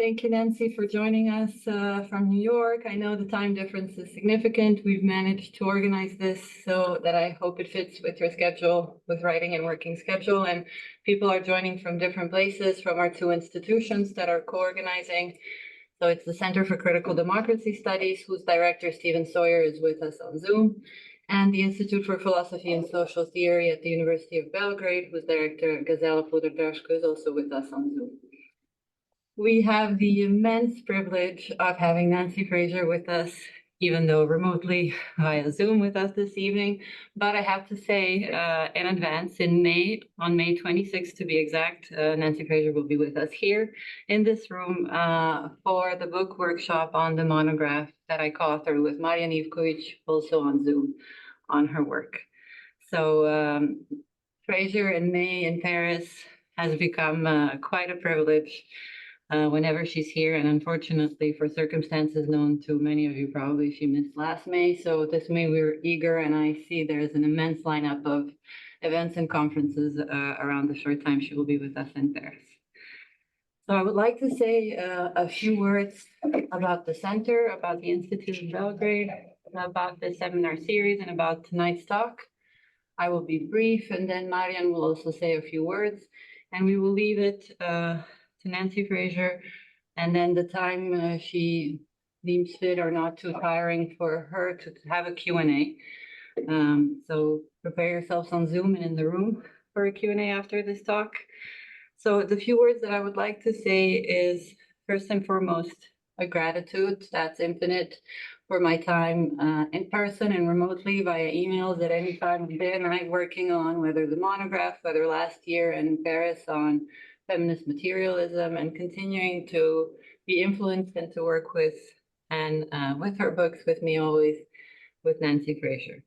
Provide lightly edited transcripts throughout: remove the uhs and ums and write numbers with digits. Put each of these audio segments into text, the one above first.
Thank you, Nancy, for joining us from New York. I know the time difference is significant. We've managed to organize this so that I hope it fits with your schedule, with writing and working schedule. And people are joining from different places, from our two institutions that are co-organizing. So it's the Center for Critical Democracy Studies, whose director, Stephen Sawyer, is with us on Zoom, and the Institute for Philosophy and Social Theory at the University of Belgrade, whose director, Gazela Poderdraško, is also with us on Zoom. We have the immense privilege of having Nancy Fraser with us, even though remotely via Zoom with us this evening. But I have to say in advance, on May 26th to be exact, Nancy Fraser will be with us here in this room for the book workshop on the monograph that I co-authored with Marjan Ivković, also on Zoom, on her work. So Fraser in May in Paris has become quite a privilege. Whenever she's here, and unfortunately for circumstances known to many of you, probably she missed last May. So this May we were eager, and I see there's an immense lineup of events and conferences around the short time she will be with us in Paris. So I would like to say a few words about the center, about the Institute in Belgrade, about the seminar series, and about tonight's talk. I will be brief, and then Marjan will also say a few words, and we will leave it to Nancy Fraser, and then the time she deems fit or not too tiring for her to have a Q&A. So prepare yourselves on Zoom and in the room for a Q&A after this talk. So the few words that I would like to say is, first and foremost, a gratitude that's infinite for my time in person and remotely via emails at any time of day and night working on whether the monograph, whether last year in Paris on feminist materialism, and continuing to be influenced and to work with, and with her books, with me always, with Nancy Fraser.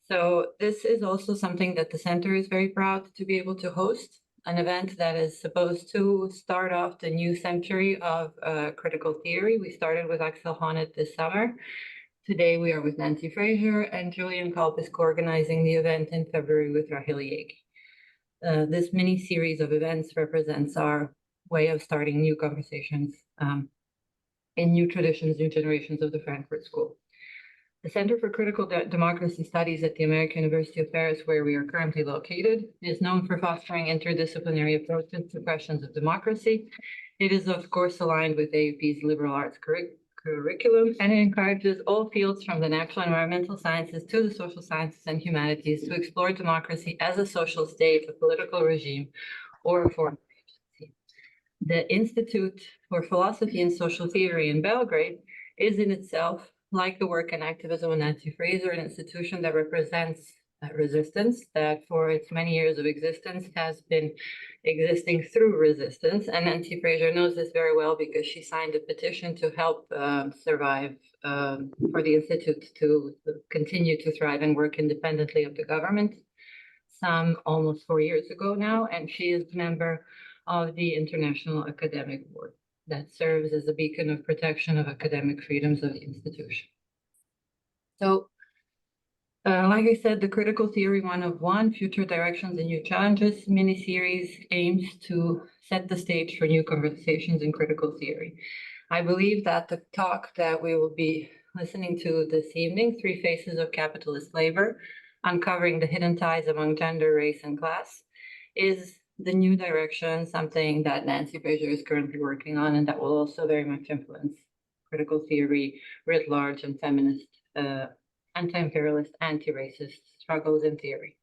So this is also something that the center is very proud to be able to host, an event that is supposed to start off the new century of critical theory. We started with Axel Honneth this summer. Today we are with Nancy Fraser, and Julian Kalb is co-organizing the event in February with Rahel Yegi. This mini-series of events represents our way of starting new conversations in new traditions, new generations of the Frankfurt School. The Center for Critical Democracy Studies at the American University of Paris, where we are currently located, is known for fostering interdisciplinary approaches to questions of democracy. It is, of course, aligned with AUP's liberal arts curriculum, and it encourages all fields from the natural and environmental sciences to the social sciences and humanities to explore democracy as a social state, a political regime, or a form of agency. The Institute for Philosophy and Social Theory in Belgrade is in itself, like the work and activism of Nancy Fraser, an institution that represents resistance, that for its many years of existence has been existing through resistance. And Nancy Fraser knows this very well because she signed a petition to help survive for the Institute to continue to thrive and work independently of the government, some almost 4 years ago now. And she is a member of the International Academic Board that serves as a beacon of protection of academic freedoms of the institution. So, like I said, the Critical Theory 101, Future Directions and New Challenges mini-series aims to set the stage for new conversations in critical theory. I believe that the talk that we will be listening to this evening, Three Faces of Capitalist Labor, Uncovering the Hidden Ties Among Gender, Race, and Class, is the new direction, something that Nancy Fraser is currently working on, and that will also very much influence critical theory writ large and feminist, anti-imperialist, anti-racist struggles in theory.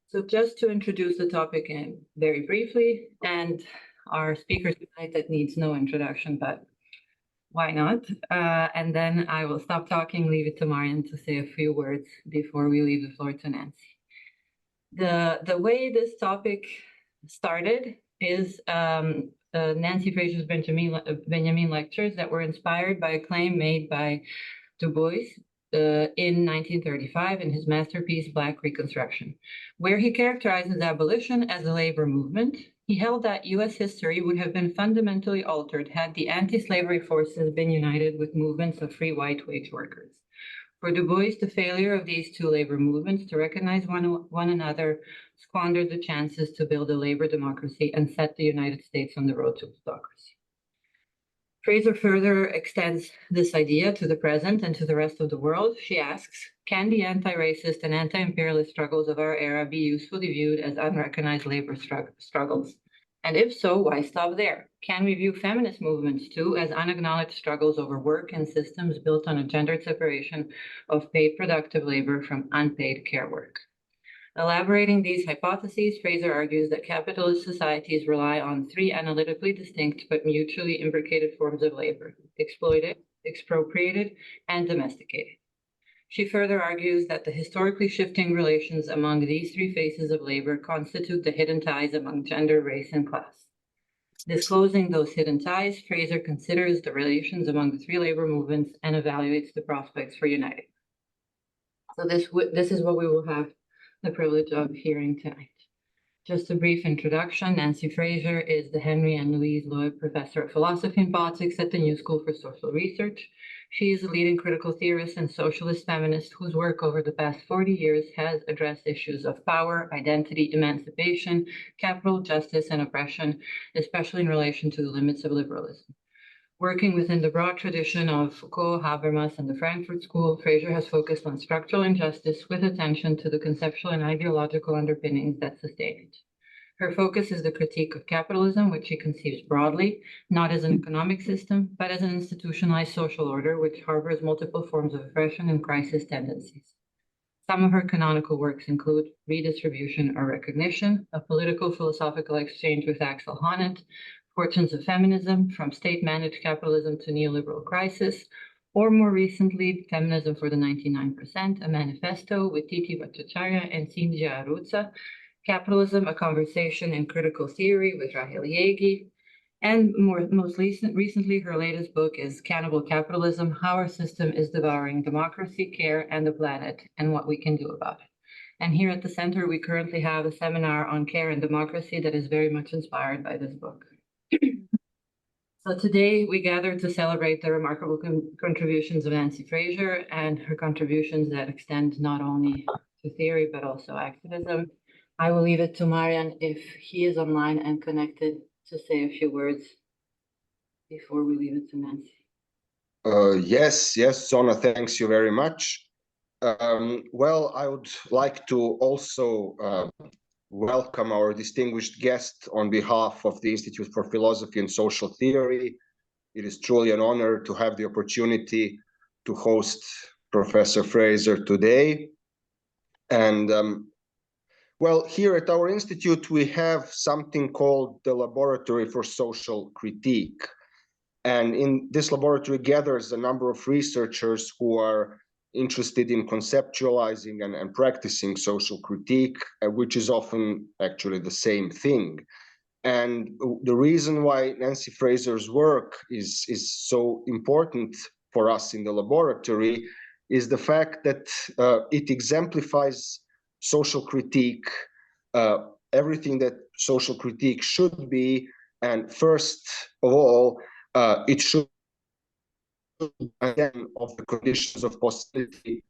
So just to introduce the topic in very briefly, and our speakers tonight that needs no introduction, but why not? And then I will stop talking, leave it to Marjan to say a few words before we leave the floor to Nancy. The way this topic started is Nancy Fraser's Benjamin lectures that were inspired by a claim made by Du Bois in 1935 in his masterpiece, Black Reconstruction, where he characterizes abolition as a labor movement. He held that US history would have been fundamentally altered had the anti-slavery forces been united with movements of free white wage workers. For Du Bois, the failure of these two labor movements to recognize one another squandered the chances to build a labor democracy and set the United States on the road to plutocracy. Fraser further extends this idea to the present and to the rest of the world. She asks, can the anti-racist and anti-imperialist struggles of our era be usefully viewed as unrecognized labor struggles? And if so, why stop there? Can we view feminist movements too as unacknowledged struggles over work and systems built on a gendered separation of paid productive labor from unpaid care work? Elaborating these hypotheses, Fraser argues that capitalist societies rely on three analytically distinct but mutually imbricated forms of labor: exploited, expropriated, and domesticated. She further argues that the historically shifting relations among these three faces of labor constitute the hidden ties among gender, race, and class. Disclosing those hidden ties, Fraser considers the relations among the three labor movements and evaluates the prospects for uniting. So this is what we will have the privilege of hearing tonight. Just a brief introduction. Nancy Fraser is the Henry and Louise Loeb Professor of Philosophy and Politics at the New School for Social Research. She is a leading critical theorist and socialist feminist whose work over the past 40 years has addressed issues of power, identity, emancipation, capital, justice, and oppression, especially in relation to the limits of liberalism. Working within the broad tradition of Foucault, Habermas, and the Frankfurt School, Fraser has focused on structural injustice with attention to the conceptual and ideological underpinnings that sustain it. Her focus is the critique of capitalism, which she conceives broadly, not as an economic system, but as an institutionalized social order which harbors multiple forms of oppression and crisis tendencies. Some of her canonical works include Redistribution or Recognition, a political philosophical exchange with Axel Honneth, Fortunes of Feminism, From State-Managed Capitalism to Neoliberal Crisis, or more recently, Feminism for the 99%, a manifesto with Titi Bhattacharya and Cynthia Arruzza, Capitalism, a Conversation in Critical Theory with Rahel Yegi, and most recently, her latest book is Cannibal Capitalism, How Our System is Devouring Democracy, Care, and the Planet, and What We Can Do About it. And here at the center, we currently have a seminar on care and democracy that is very much inspired by this book. So today we gather to celebrate the remarkable contributions of Nancy Fraser and her contributions that extend not only to theory, but also activism. I will leave it to Marjan, if he is online and connected, to say a few words before we leave it to Nancy. Yes, Zona, thanks you very much. Well, I would like to also welcome our distinguished guest on behalf of the Institute for Philosophy and Social Theory. It is truly an honor to have the opportunity to host Professor Fraser today. And well, here at our institute, we have something called the Laboratory for Social Critique. And in this laboratory gathers a number of researchers who are interested in conceptualizing and practicing social critique, which is often actually the same thing. And the reason why Nancy Fraser's work is so important for us in the laboratory is the fact that it exemplifies social critique, everything that social critique should be. And first of all, it should again of the conditions of possibility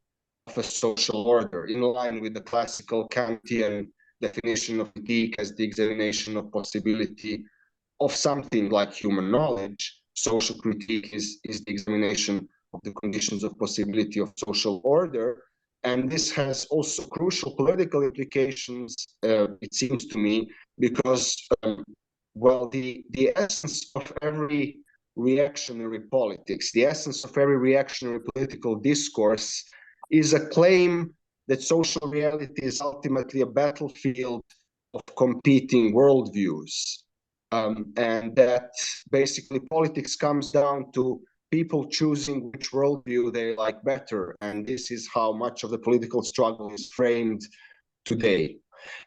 of a social order, in line with the classical Kantian definition of critique as the examination of possibility of something like human knowledge. Social critique is the examination of the conditions of possibility of social order. And this has also crucial political implications, it seems to me, because, well, the essence of every reactionary politics, the essence of every reactionary political discourse is a claim that social reality is ultimately a battlefield of competing worldviews. And that basically politics comes down to people choosing which worldview they like better. And this is how much of the political struggle is framed today.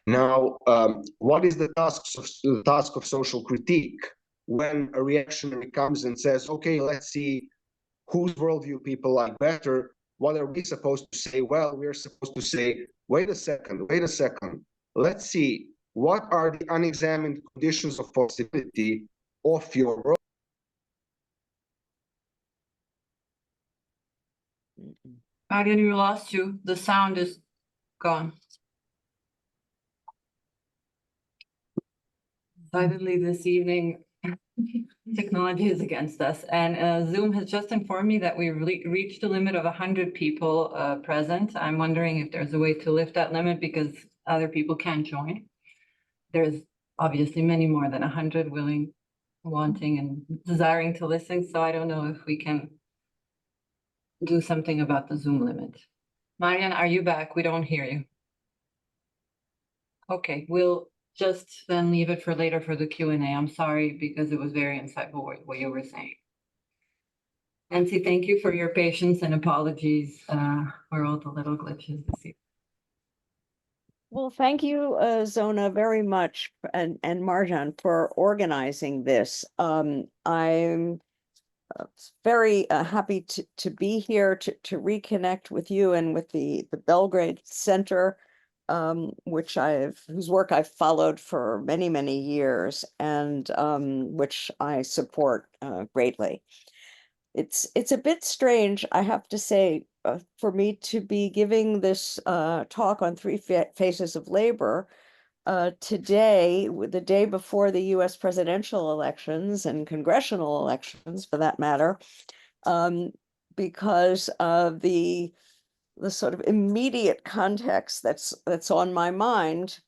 Now, what is the task of social critique? When a reactionary comes and says, okay, let's see whose worldview people like better, what are we supposed to say? Well, we're supposed to say, wait a second, let's see, what are the unexamined conditions of possibility of your world? Marjan, we lost you. The sound is gone. Decidedly this evening, Technology is against us, and Zoom has just informed me that we reached the limit of 100 people present. I'm wondering if there's a way to lift that limit because other people can't join. There's obviously many more than 100 willing, wanting, and desiring to listen, so I don't know if we can do something about the Zoom limit. Marjan, are you back? We don't hear you. Okay, we'll just then leave it for later for the Q&A. I'm sorry because it was very insightful what you were saying. Nancy, thank you for your patience and apologies for all the little glitches this evening. Well, thank you, Zona, very much, and Marjan for organizing this. I'm very happy to be here to reconnect with you and with the Belgrade Center, whose work I've followed for many years, and which I support greatly. It's a bit strange, I have to say, for me to be giving this talk on three phases of labor today, the day before the U.S. presidential elections and congressional elections, for that matter, because of the sort of immediate context that's on my mind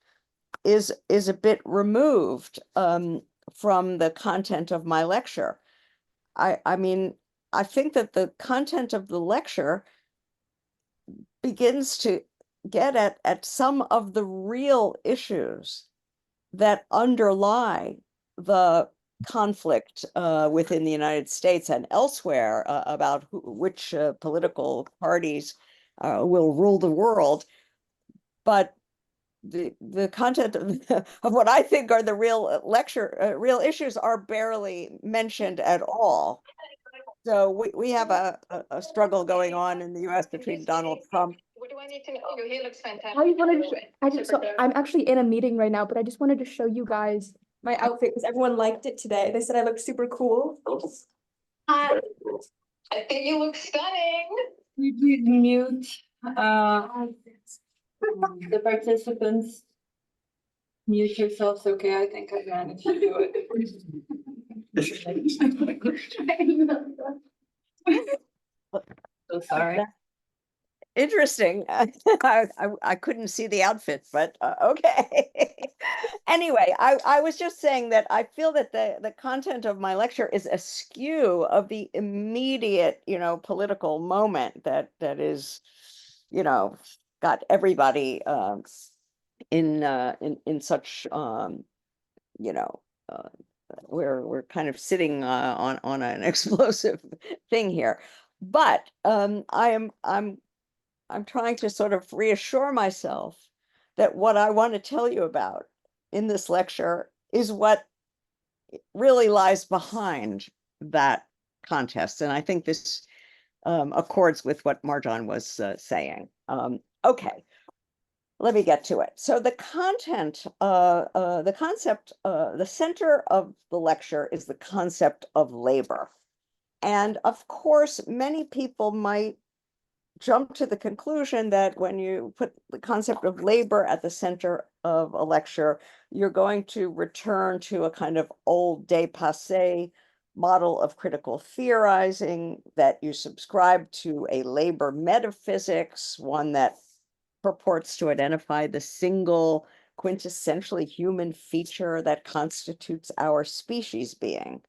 is a bit removed from the content of my lecture. I mean, I think that the content of the lecture begins to get at some of the real issues that underlie the conflict within the United States and elsewhere about which political parties will rule the world. But the content of what I think are the real issues are barely mentioned at all. So we have a struggle going on in the US between Donald Trump. What do I need to know? Your hair looks fantastic. I'm actually in a meeting right now, but I just wanted to show you guys my outfit because everyone liked it today. They said I look super cool. I think you look stunning. Will you please mute the participants? Mute yourselves, okay? I think I managed to do it. So sorry. Interesting. I couldn't see the outfit, but okay. Anyway, I was just saying that I feel that the content of my lecture is askew of the immediate, political moment that is, got everybody in such we're kind of sitting on an explosive thing here. But I'm trying to sort of reassure myself that what I want to tell you about in this lecture is what really lies behind that contest. And I think this accords with what Marjan was saying. Okay, let me get to it. So the content, the concept, the center of the lecture is the concept of labor. And of course, many people might jump to the conclusion that when you put the concept of labor at the center of a lecture, you're going to return to a kind of old dépassé model of critical theorizing, that you subscribe to a labor metaphysics, one that purports to identify the single quintessentially human feature that constitutes our species being.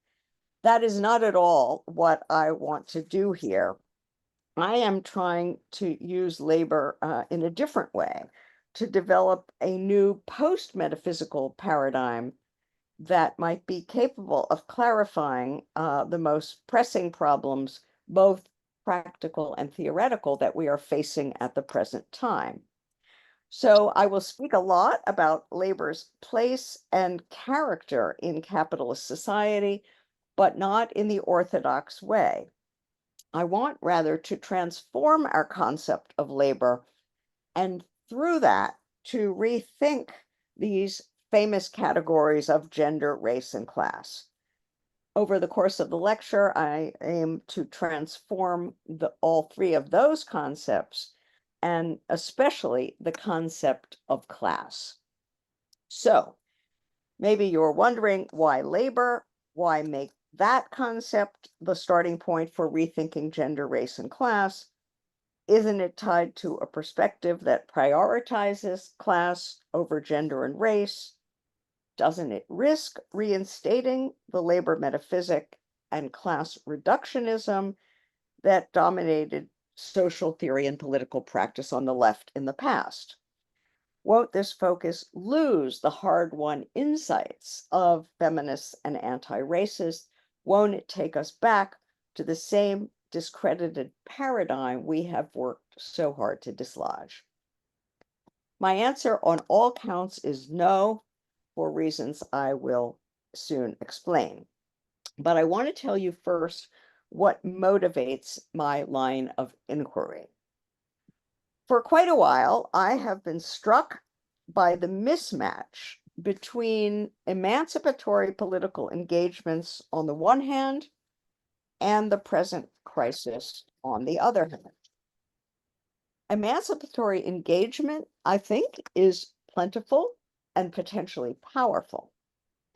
That is not at all what I want to do here. I am trying to use labor in a different way, to develop a new post-metaphysical paradigm that might be capable of clarifying the most pressing problems, both practical and theoretical, that we are facing at the present time. So I will speak a lot about labor's place and character in capitalist society, but not in the orthodox way. I want rather to transform our concept of labor, and through that to rethink these famous categories of gender, race, and class. Over the course of the lecture, I aim to transform all three of those concepts, and especially the concept of class. So maybe you're wondering, why labor? Why make that concept the starting point for rethinking gender, race, and class? Isn't it tied to a perspective that prioritizes class over gender and race? Doesn't it risk reinstating the labor metaphysic and class reductionism that dominated social theory and political practice on the left in the past? Won't this focus lose the hard-won insights of feminists and anti-racists? Won't it take us back to the same discredited paradigm we have worked so hard to dislodge? My answer on all counts is no, for reasons I will soon explain. But I want to tell you first what motivates my line of inquiry. For quite a while, I have been struck by the mismatch between emancipatory political engagements on the one hand and the present crisis on the other hand. Emancipatory engagement, I think, is plentiful and potentially powerful.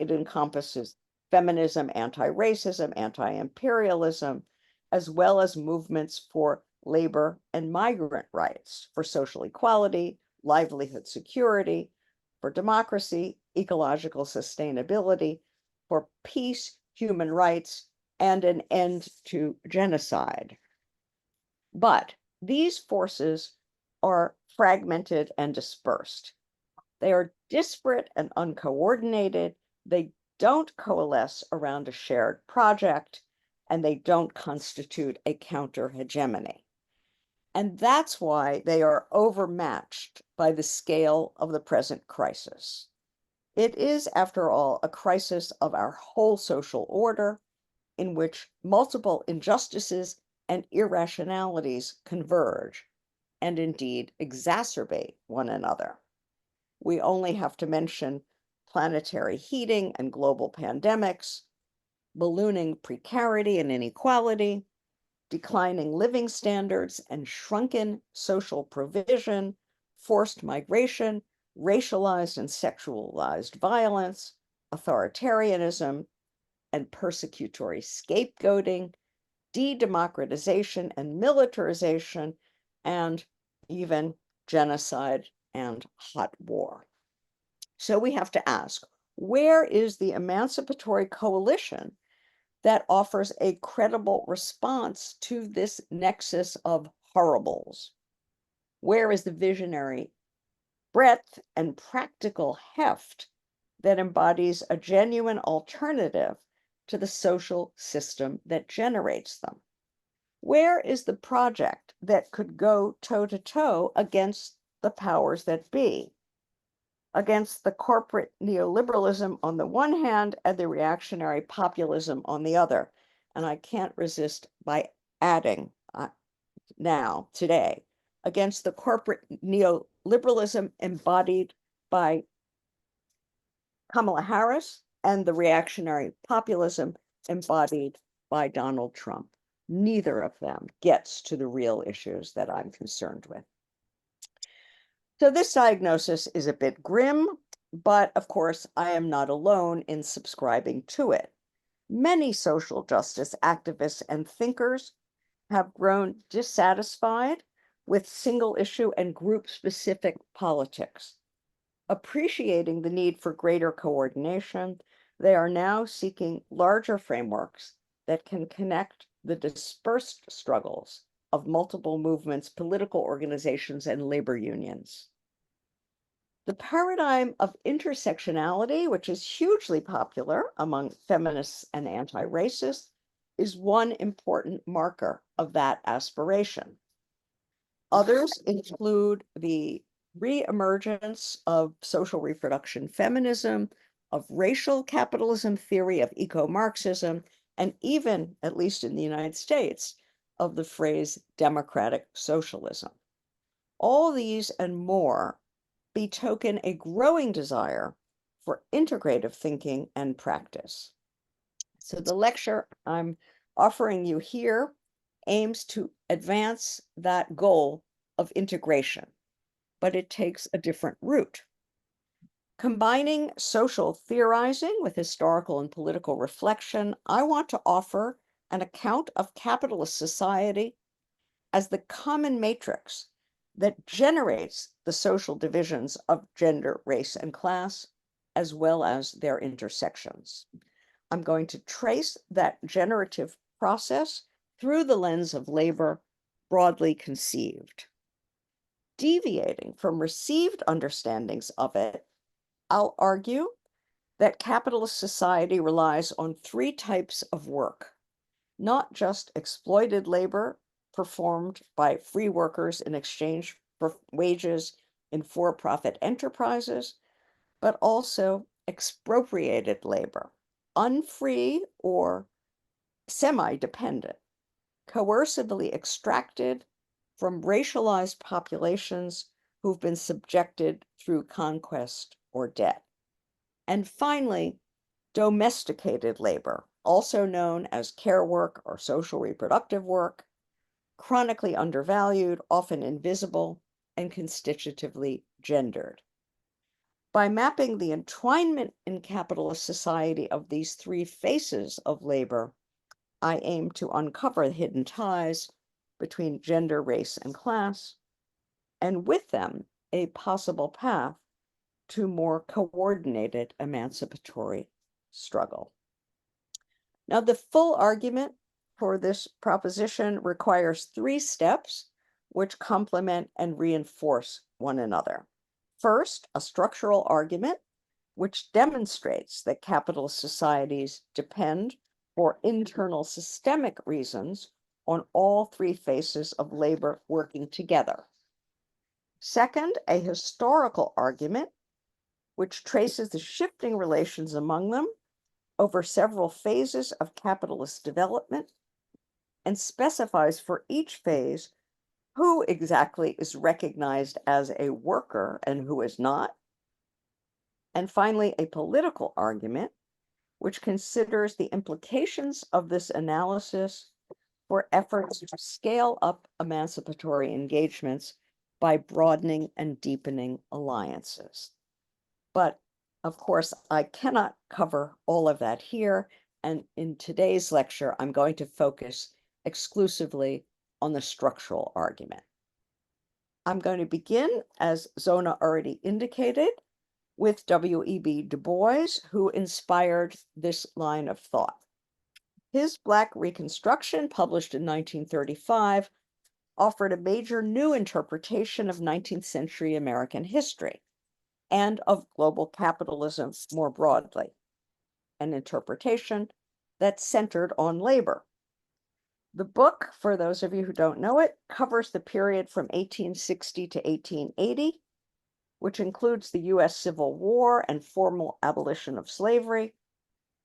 It encompasses feminism, anti-racism, anti-imperialism, as well as movements for labor and migrant rights, for social equality, livelihood security, for democracy, ecological sustainability, for peace, human rights, and an end to genocide. But these forces are fragmented and dispersed. They are disparate and uncoordinated. They don't coalesce around a shared project, and they don't constitute a counter-hegemony. And that's why they are overmatched by the scale of the present crisis. It is, after all, a crisis of our whole social order in which multiple injustices and irrationalities converge and indeed exacerbate one another. We only have to mention planetary heating and global pandemics, ballooning precarity and inequality, declining living standards and shrunken social provision, forced migration, racialized and sexualized violence, authoritarianism, and persecutory scapegoating, de-democratization and militarization, and even genocide and hot war. So we have to ask, where is the emancipatory coalition that offers a credible response to this nexus of horribles? Where is the visionary breadth and practical heft that embodies a genuine alternative to the social system that generates them? Where is the project that could go toe-to-toe against the powers that be, against the corporate neoliberalism on the one hand and the reactionary populism on the other? And I can't resist by adding now, today, against the corporate neoliberalism embodied by Kamala Harris and the reactionary populism embodied by Donald Trump. Neither of them gets to the real issues that I'm concerned with. So this diagnosis is a bit grim, but of course, I am not alone in subscribing to it. Many social justice activists and thinkers have grown dissatisfied with single issue and group specific politics. Appreciating the need for greater coordination, they are now seeking larger frameworks that can connect the dispersed struggles of multiple movements, political organizations, and labor unions. The paradigm of intersectionality, which is hugely popular among feminists and anti-racists, is one important marker of that aspiration. Others include the reemergence of social reproduction feminism, of racial capitalism theory, of eco-Marxism, and even, at least in the United States, of the phrase democratic socialism. All these and more betoken a growing desire for integrative thinking and practice. So the lecture I'm offering you here aims to advance that goal of integration, but it takes a different route. Combining social theorizing with historical and political reflection, I want to offer an account of capitalist society as the common matrix that generates the social divisions of gender, race, and class, as well as their intersections. I'm going to trace that generative process through the lens of labor, broadly conceived. Deviating from received understandings of it, I'll argue that capitalist society relies on three types of work, not just exploited labor performed by free workers in exchange for wages in for-profit enterprises, but also expropriated labor, unfree or semi-dependent, coercively extracted from racialized populations who've been subjected through conquest or debt. And finally, domesticated labor, also known as care work or social reproductive work, chronically undervalued, often invisible, and constitutively gendered. By mapping the entwinement in capitalist society of these three faces of labor, I aim to uncover the hidden ties between gender, race, and class, and with them, a possible path to more coordinated emancipatory struggle. Now, the full argument for this proposition requires three steps which complement and reinforce one another. First, a structural argument which demonstrates that capitalist societies depend for internal systemic reasons on all three faces of labor working together. Second, a historical argument which traces the shifting relations among them over several phases of capitalist development and specifies for each phase who exactly is recognized as a worker and who is not. And finally, a political argument which considers the implications of this analysis for efforts to scale up emancipatory engagements by broadening and deepening alliances. But of course, I cannot cover all of that here. And in today's lecture, I'm going to focus exclusively on the structural argument. I'm going to begin, as Zona already indicated, with W.E.B. Du Bois, who inspired this line of thought. His Black Reconstruction, published in 1935, offered a major new interpretation of 19th century American history and of global capitalism more broadly, an interpretation that centered on labor. The book, for those of you who don't know it, covers the period from 1860 to 1880, which includes the US Civil War and formal abolition of slavery,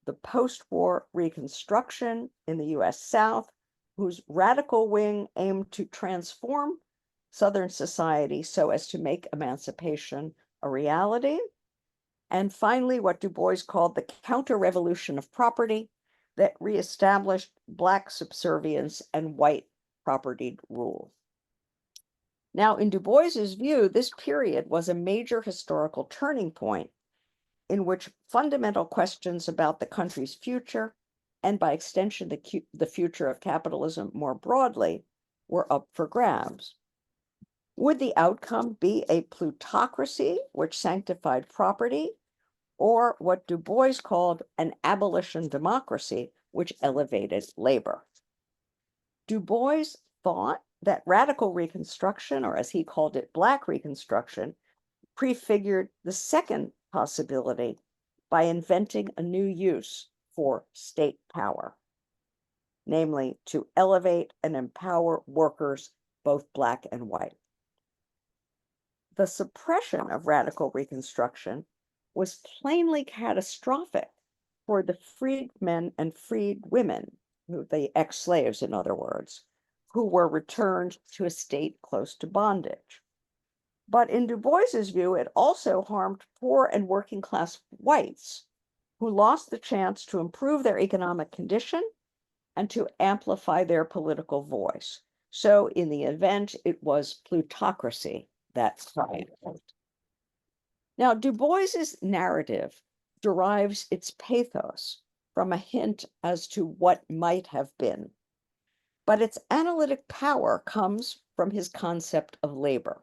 the post-war Reconstruction in the US South, whose radical wing aimed to transform Southern society so as to make emancipation a reality. And finally, what Du Bois called the counter-revolution of property that reestablished Black subservience and white propertied rule. Now, in Du Bois's view, this period was a major historical turning point in which fundamental questions about the country's future, and by extension, the future of capitalism more broadly, were up for grabs. Would the outcome be a plutocracy which sanctified property, or what Du Bois called an abolition democracy which elevated labor? Du Bois thought that radical Reconstruction, or as he called it, Black Reconstruction, prefigured the second possibility by inventing a new use for state power, namely to elevate and empower workers, both Black and white. The suppression of radical Reconstruction was plainly catastrophic for the freedmen and freed women, the ex-slaves, in other words, who were returned to a state close to bondage. But in Du Bois's view, it also harmed poor and working class whites who lost the chance to improve their economic condition and to amplify their political voice. So in the event, it was plutocracy that triumphed. Now, Du Bois's narrative derives its pathos from a hint as to what might have been, but its analytic power comes from his concept of labor.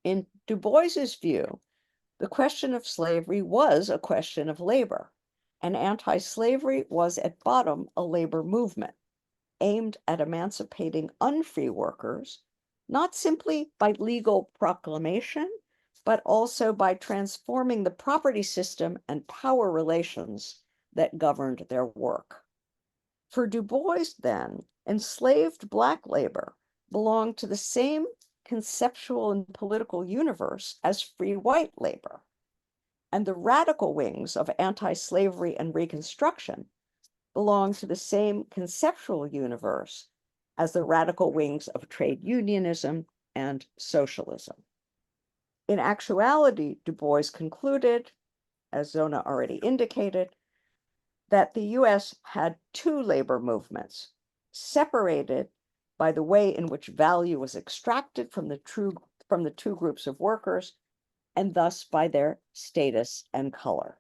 In Du Bois's view, the question of slavery was a question of labor, and anti-slavery was at bottom a labor movement aimed at emancipating unfree workers, not simply by legal proclamation, but also by transforming the property system and power relations that governed their work. For Du Bois, then, enslaved Black labor belonged to the same conceptual and political universe as free white labor, and the radical wings of anti-slavery and Reconstruction belong to the same conceptual universe as the radical wings of trade unionism and socialism. In actuality, Du Bois concluded, as Zona already indicated, that the US had two labor movements, separated by the way in which value was extracted from the two groups of workers, and thus by their status and color.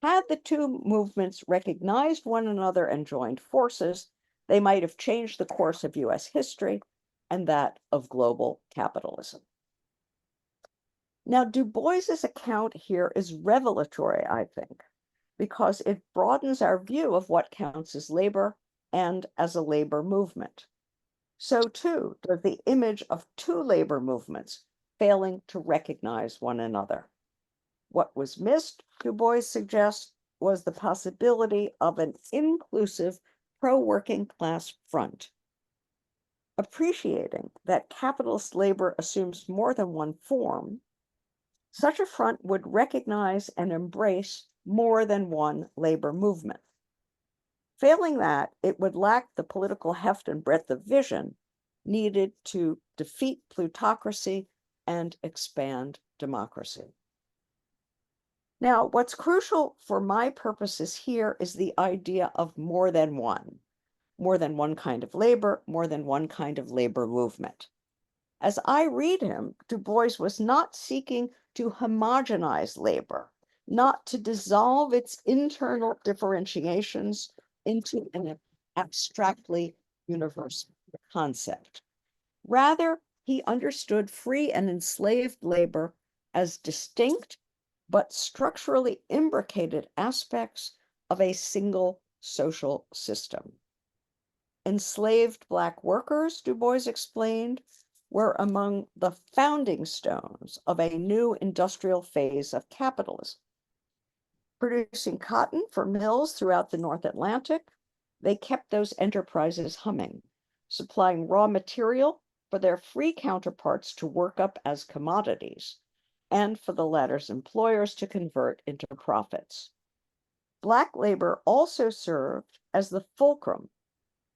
Had the two movements recognized one another and joined forces, they might have changed the course of US history and that of global capitalism. Now, Du Bois's account here is revelatory, I think, because it broadens our view of what counts as labor and as a labor movement. So too does the image of two labor movements failing to recognize one another. What was missed, Du Bois suggests, was the possibility of an inclusive pro-working class front. Appreciating that capitalist labor assumes more than one form, such a front would recognize and embrace more than one labor movement. Failing that, it would lack the political heft and breadth of vision needed to defeat plutocracy and expand democracy. Now, what's crucial for my purposes here is the idea of more than one kind of labor, more than one kind of labor movement. As I read him, Du Bois was not seeking to homogenize labor, not to dissolve its internal differentiations into an abstractly universal concept. Rather, he understood free and enslaved labor as distinct but structurally imbricated aspects of a single social system. Enslaved Black workers, Du Bois explained, were among the founding stones of a new industrial phase of capitalism. Producing cotton for mills throughout the North Atlantic, they kept those enterprises humming, supplying raw material for their free counterparts to work up as commodities, and for the latter's employers to convert into profits. Black labor also served as the fulcrum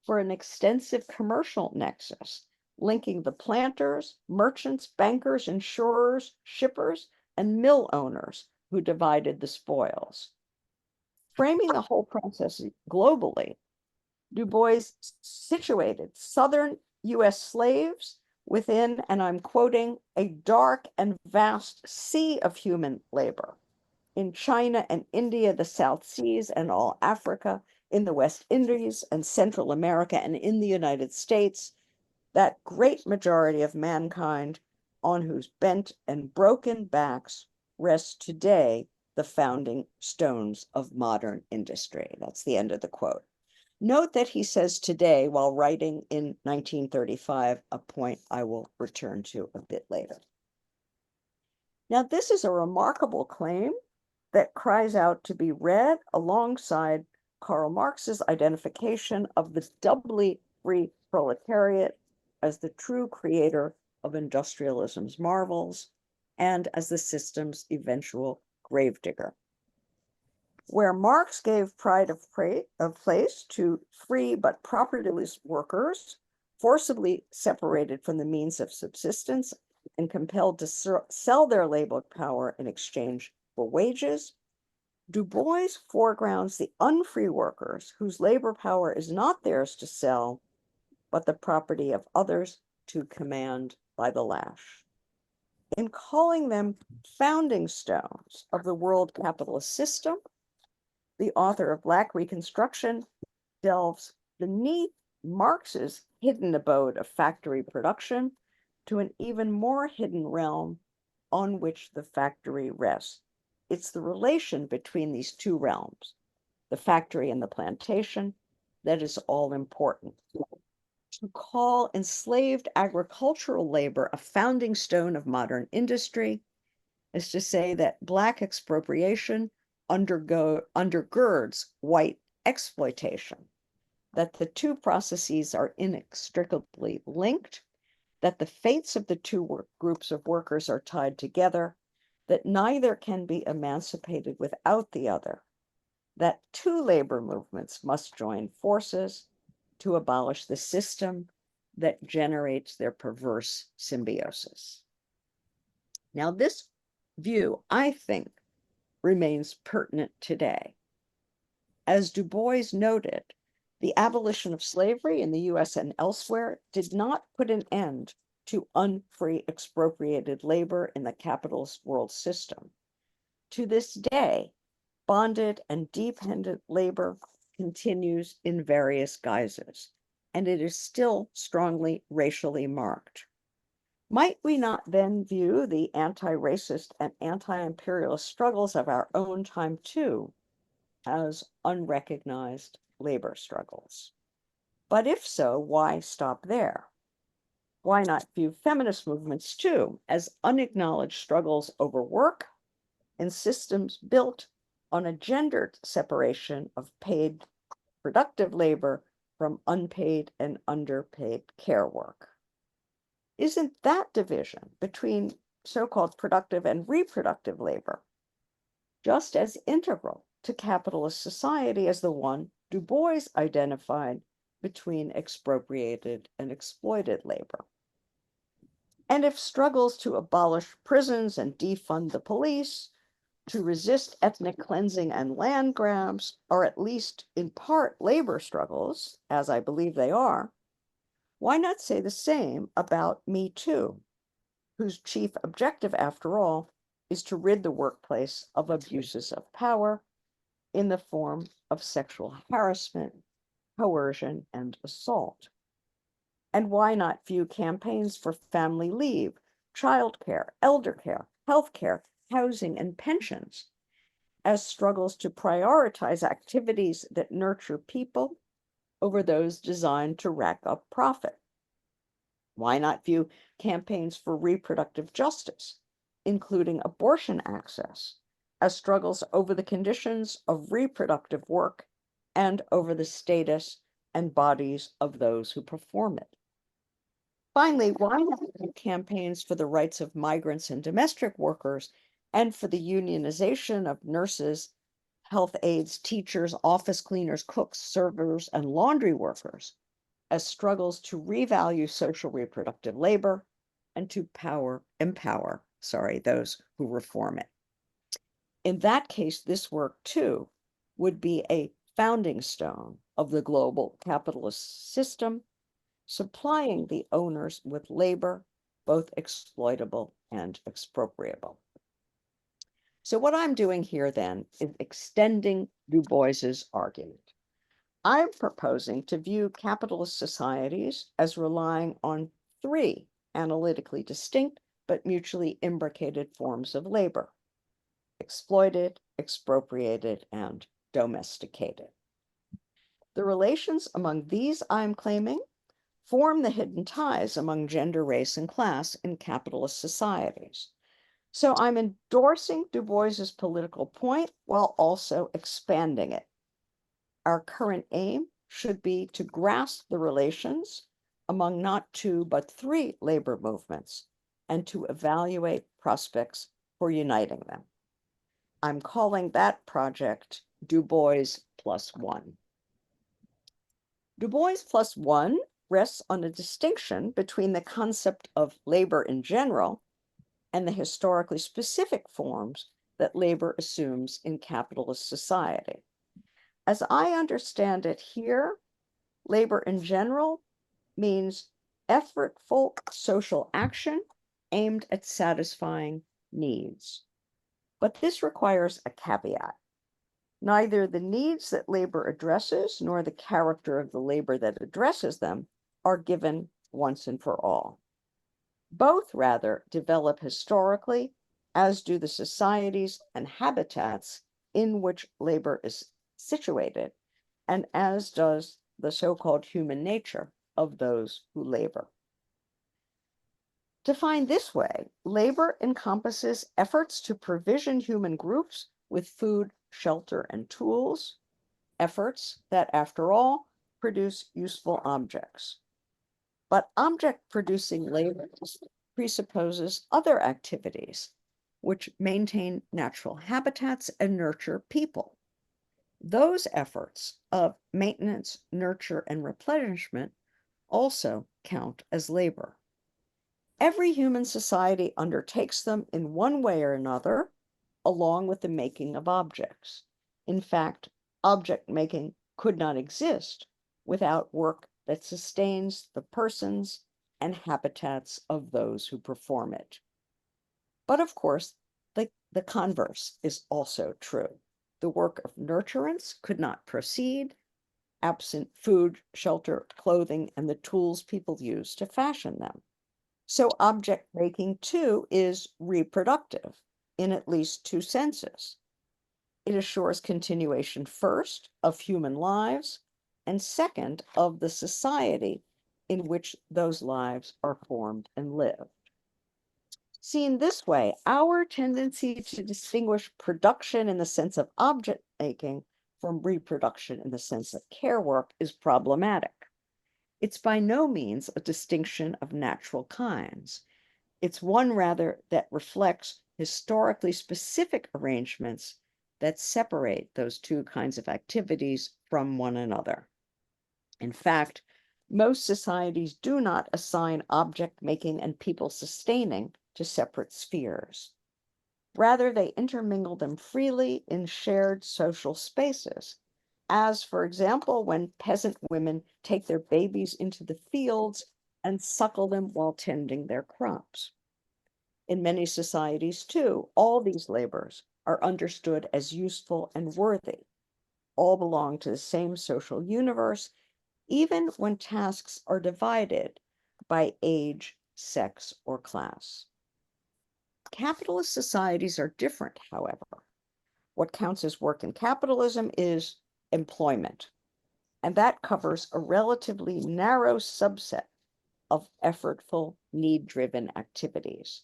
for an extensive commercial nexus, linking the planters, merchants, bankers, insurers, shippers, and mill owners who divided the spoils. Framing the whole process globally, Du Bois situated Southern US slaves within, and I'm quoting, a dark and vast sea of human labor in China and India, the South Seas, and all Africa, in the West Indies and Central America, and in the United States, that great majority of mankind on whose bent and broken backs rest today the founding stones of modern industry. That's the end of the quote. Note that he says today while writing in 1935, a point I will return to a bit later. Now, this is a remarkable claim that cries out to be read alongside Karl Marx's identification of the doubly free proletariat as the true creator of industrialism's marvels and as the system's eventual gravedigger. Where Marx gave pride of place to free but propertyless workers, forcibly separated from the means of subsistence and compelled to sell their labor power in exchange for wages, Du Bois foregrounds the unfree workers whose labor power is not theirs to sell, but the property of others to command by the lash. in calling them founding stones of the world capitalist system, the author of Black Reconstruction delves beneath Marx's hidden abode of factory production to an even more hidden realm on which the factory rests. It's the relation between these two realms, the factory and the plantation, that is all important. To call enslaved agricultural labor a founding stone of modern industry is to say that Black expropriation undergirds white exploitation, that the two processes are inextricably linked, that the fates of the two groups of workers are tied together, that neither can be emancipated without the other, that two labor movements must join forces to abolish the system that generates their perverse symbiosis. Now, this view, I think, remains pertinent today. As Du Bois noted, the abolition of slavery in the US and elsewhere did not put an end to unfree expropriated labor in the capitalist world system. To this day, bonded and dependent labor continues in various guises, and it is still strongly racially marked. Might we not then view the anti-racist and anti-imperialist struggles of our own time too as unrecognized labor struggles? But if so, why stop there? Why not view feminist movements too as unacknowledged struggles over work in systems built on a gendered separation of paid productive labor from unpaid and underpaid care work? Isn't that division between so-called productive and reproductive labor just as integral to capitalist society as the one Du Bois identified between expropriated and exploited labor? And if struggles to abolish prisons and defund the police, to resist ethnic cleansing and land grabs are at least in part labor struggles, as I believe they are, why not say the same about Me Too, whose chief objective, after all, is to rid the workplace of abuses of power in the form of sexual harassment, coercion, and assault? And why not view campaigns for family leave, childcare, elder care, healthcare, housing, and pensions as struggles to prioritize activities that nurture people over those designed to rack up profit? Why not view campaigns for reproductive justice, including abortion access, as struggles over the conditions of reproductive work and over the status and bodies of those who perform it? Finally, why not view campaigns for the rights of migrants and domestic workers and for the unionization of nurses, health aides, teachers, office cleaners, cooks, servers, and laundry workers as struggles to revalue social reproductive labor and to empower those who reform it? In that case, this work too would be a founding stone of the global capitalist system, supplying the owners with labor, both exploitable and expropriable. So what I'm doing here then is extending Du Bois's argument. I'm proposing to view capitalist societies as relying on three analytically distinct but mutually imbricated forms of labor: exploited, expropriated, and domesticated. The relations among these, I'm claiming, form the hidden ties among gender, race, and class in capitalist societies. So I'm endorsing Du Bois's political point while also expanding it. Our current aim should be to grasp the relations among not two but three labor movements and to evaluate prospects for uniting them. I'm calling that project Du Bois +1. Du Bois +1 rests on a distinction between the concept of labor in general and the historically specific forms that labor assumes in capitalist society. As I understand it here, labor in general means effortful social action aimed at satisfying needs. But this requires a caveat. Neither the needs that labor addresses nor the character of the labor that addresses them are given once and for all. Both rather develop historically, as do the societies and habitats in which labor is situated, and as does the so-called human nature of those who labor. Defined this way, labor encompasses efforts to provision human groups with food, shelter, and tools, efforts that, after all, produce useful objects. But object-producing labor presupposes other activities, which maintain natural habitats and nurture people. Those efforts of maintenance, nurture, and replenishment also count as labor. Every human society undertakes them in one way or another, along with the making of objects. In fact, object making could not exist without work that sustains the persons and habitats of those who perform it. But of course, the converse is also true. The work of nurturance could not proceed absent food, shelter, clothing, and the tools people use to fashion them. So object making too is reproductive in at least two senses. It assures continuation first of human lives and second of the society in which those lives are formed and lived. Seen this way, our tendency to distinguish production in the sense of object making from reproduction in the sense of care work is problematic. It's by no means a distinction of natural kinds. It's one rather that reflects historically specific arrangements that separate those two kinds of activities from one another. In fact, most societies do not assign object making and people sustaining to separate spheres. Rather, they intermingle them freely in shared social spaces, as, for example, when peasant women take their babies into the fields and suckle them while tending their crops. In many societies, too, all these labors are understood as useful and worthy. All belong to the same social universe, even when tasks are divided by age, sex, or class. Capitalist societies are different, however. What counts as work in capitalism is employment, and that covers a relatively narrow subset of effortful, need-driven activities,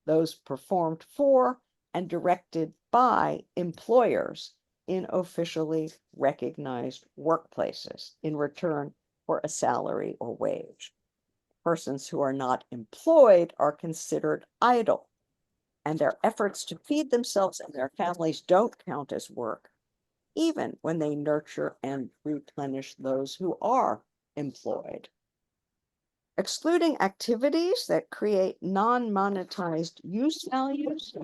those performed for and directed by employers in officially recognized workplaces in return for a salary or wage. Persons who are not employed are considered idle, and their efforts to feed themselves and their families don't count as work, even when they nurture and replenish those who are employed. Excluding activities that create non-monetized use values,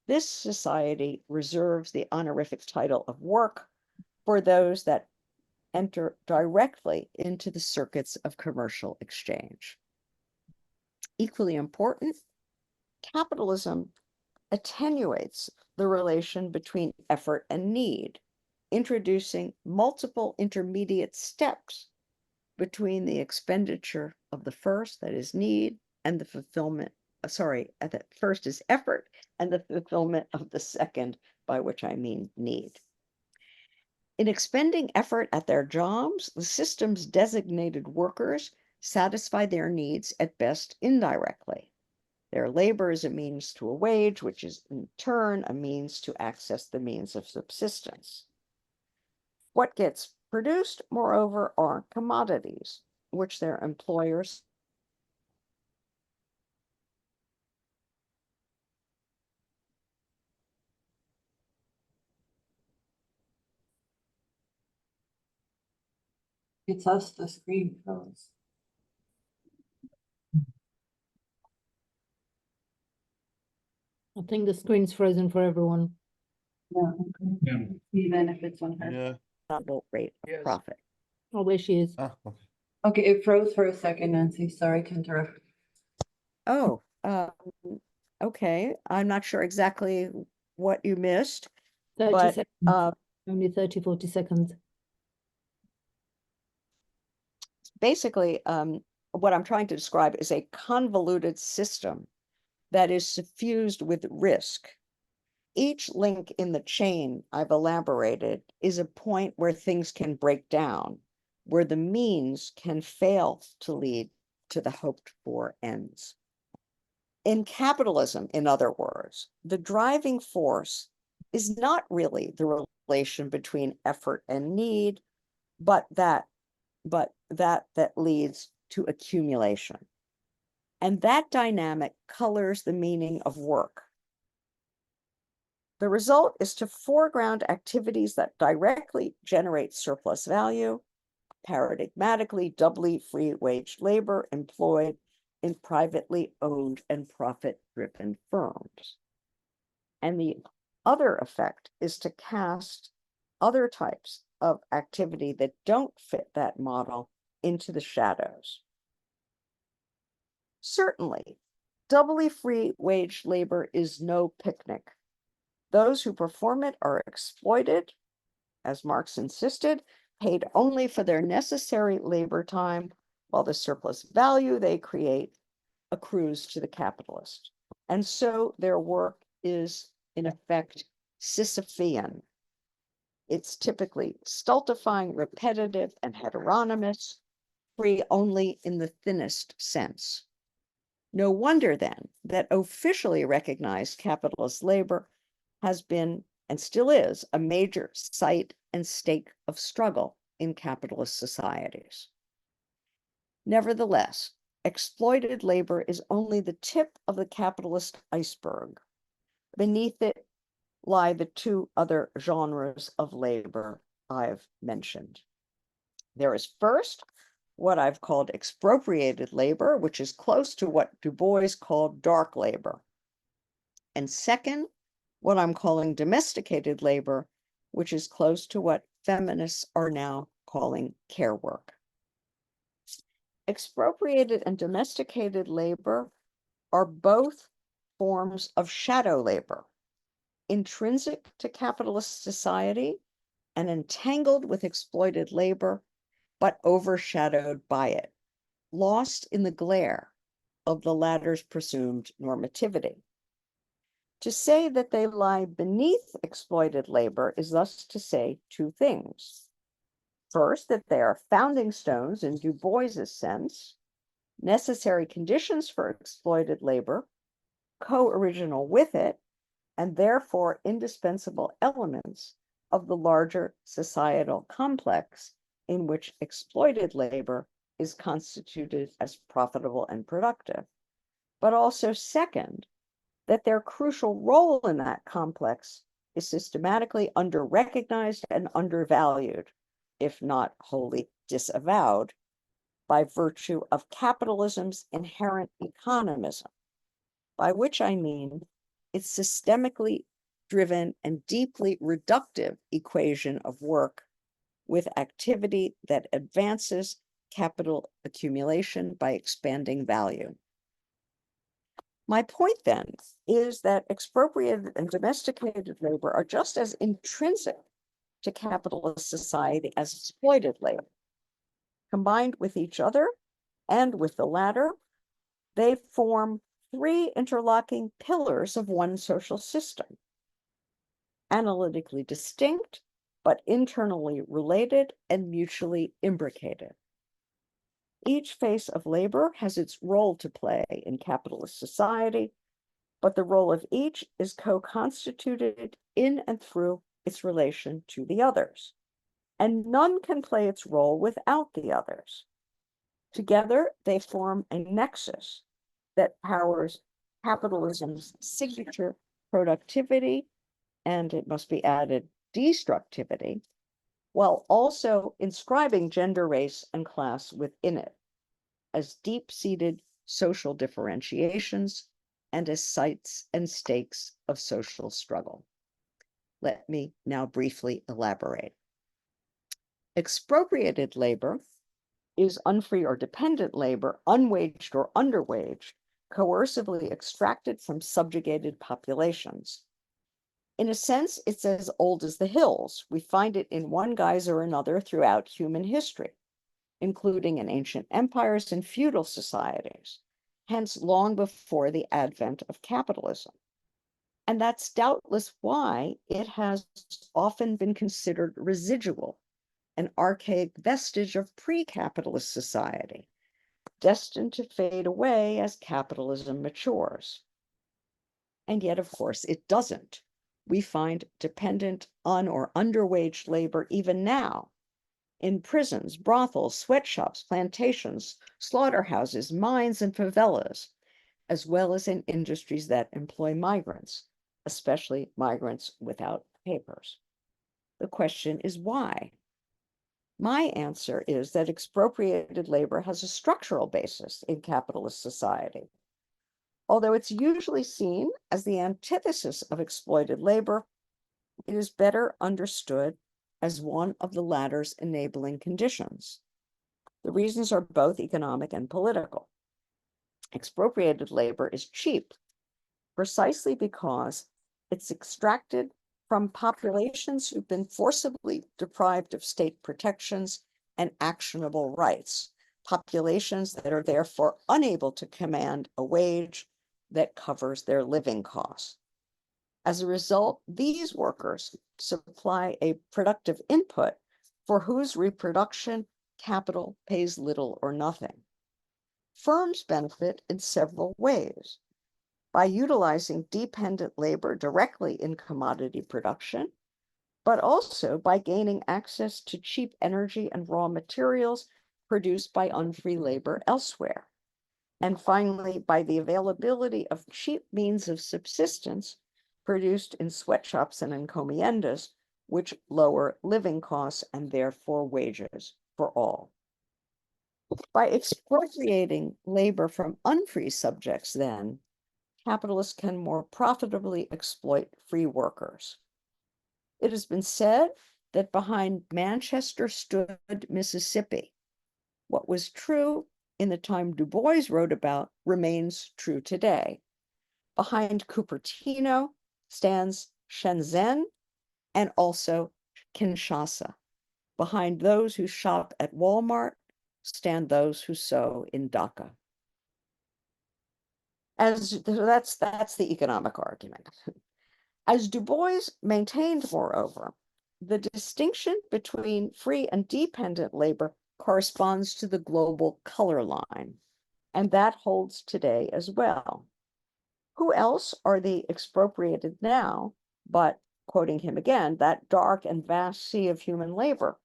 this society reserves the honorific title of work for those that enter directly into the circuits of commercial exchange. Equally important, capitalism attenuates the relation between effort and need, introducing multiple intermediate steps between the expenditure of the first, that is need, and the fulfillment, that first is effort, and the fulfillment of the second, by which I mean need. In expending effort at their jobs, the system's designated workers satisfy their needs at best indirectly. Their labor is a means to a wage, which is in turn a means to access the means of subsistence. What gets produced, moreover, are commodities, which their employers It's us, the screen froze. I think the screen's frozen for everyone. Yeah. Even if it's on her. Yeah. nominal rate of Yes. profit. Oh, there she is. Ah, okay. Okay, it froze for a second, Nancy. Sorry to interrupt. Oh, Okay, I'm not sure exactly what you missed, 30 but seconds, only 30, 40 seconds. basically, what I'm trying to describe is a convoluted system that is suffused with risk. Each link in the chain I've elaborated is a point where things can break down, where the means can fail to lead to the hoped for ends. In capitalism, in other words, the driving force is not really the relation between effort and need, but that leads to accumulation. And that dynamic colors the meaning of work. The result is to foreground activities that directly generate surplus value, paradigmatically doubly free wage labor employed in privately owned and profit-driven firms. And the other effect is to cast other types of activity that don't fit that model into the shadows. Certainly, doubly free wage labor is no picnic. Those who perform it are exploited, as Marx insisted, paid only for their necessary labor time, while the surplus value they create accrues to the capitalist. And so their work is, in effect, Sisyphean. It's typically stultifying, repetitive, and heteronymous, free only in the thinnest sense. No wonder, then, that officially recognized capitalist labor has been and still is a major site and stake of struggle in capitalist societies. Nevertheless, exploited labor is only the tip of the capitalist iceberg. Beneath it lie the two other genres of labor I've mentioned. There is first what I've called expropriated labor, which is close to what Du Bois called dark labor. And second, what I'm calling domesticated labor, which is close to what feminists are now calling care work. Expropriated and domesticated labor are both forms of shadow labor, intrinsic to capitalist society and entangled with exploited labor, but overshadowed by it, lost in the glare of the latter's presumed normativity. To say that they lie beneath exploited labor is thus to say two things. First, that they are founding stones in Du Bois's sense, necessary conditions for exploited labor, co-original with it, and therefore indispensable elements of the larger societal complex in which exploited labor is constituted as profitable and productive. But also second, that their crucial role in that complex is systematically under-recognized and undervalued, if not wholly disavowed, by virtue of capitalism's inherent economism, by which I mean its systemically driven and deeply reductive equation of work with activity that advances capital accumulation by expanding value. My point then is that expropriated and domesticated labor are just as intrinsic to capitalist society as exploited labor. Combined with each other and with the latter, they form three interlocking pillars of one social system, analytically distinct, but internally related and mutually imbricated. Each face of labor has its role to play in capitalist society, but the role of each is co-constituted in and through its relation to the others, and none can play its role without the others. Together, they form a nexus that powers capitalism's signature productivity, and it must be added, destructivity, while also inscribing gender, race, and class within it as deep-seated social differentiations and as sites and stakes of social struggle. Let me now briefly elaborate. Expropriated labor is unfree or dependent labor, unwaged or underwaged, coercively extracted from subjugated populations. In a sense, it's as old as the hills. We find it in one guise or another throughout human history, including in ancient empires and feudal societies, hence long before the advent of capitalism. And that's doubtless why it has often been considered residual, an archaic vestige of pre-capitalist society, destined to fade away as capitalism matures. And yet, of course, it doesn't. We find dependent on or underwage labor even now in prisons, brothels, sweatshops, plantations, slaughterhouses, mines, and favelas, as well as in industries that employ migrants, especially migrants without papers. The question is why? My answer is that expropriated labor has a structural basis in capitalist society. Although it's usually seen as the antithesis of exploited labor, it is better understood as one of the latter's enabling conditions. The reasons are both economic and political. Expropriated labor is cheap precisely because it's extracted from populations who've been forcibly deprived of state protections and actionable rights, populations that are therefore unable to command a wage that covers their living costs. As a result, these workers supply a productive input for whose reproduction capital pays little or nothing. Firms benefit in several ways: by utilizing dependent labor directly in commodity production, but also by gaining access to cheap energy and raw materials produced by unfree labor elsewhere. And finally, by the availability of cheap means of subsistence produced in sweatshops and encomiendas, which lower living costs and therefore wages for all. By expropriating labor from unfree subjects, then, capitalists can more profitably exploit free workers. It has been said that behind Manchester stood Mississippi. What was true in the time Du Bois wrote about remains true today. Behind Cupertino stands Shenzhen and also Kinshasa. Behind those who shop at Walmart stand those who sew in Dhaka. That's the economic argument. As Du Bois maintained, moreover, the distinction between free and dependent labor corresponds to the global color line, and that holds today as well. Who else are the expropriated now but, quoting him again, that dark and vast sea of human labor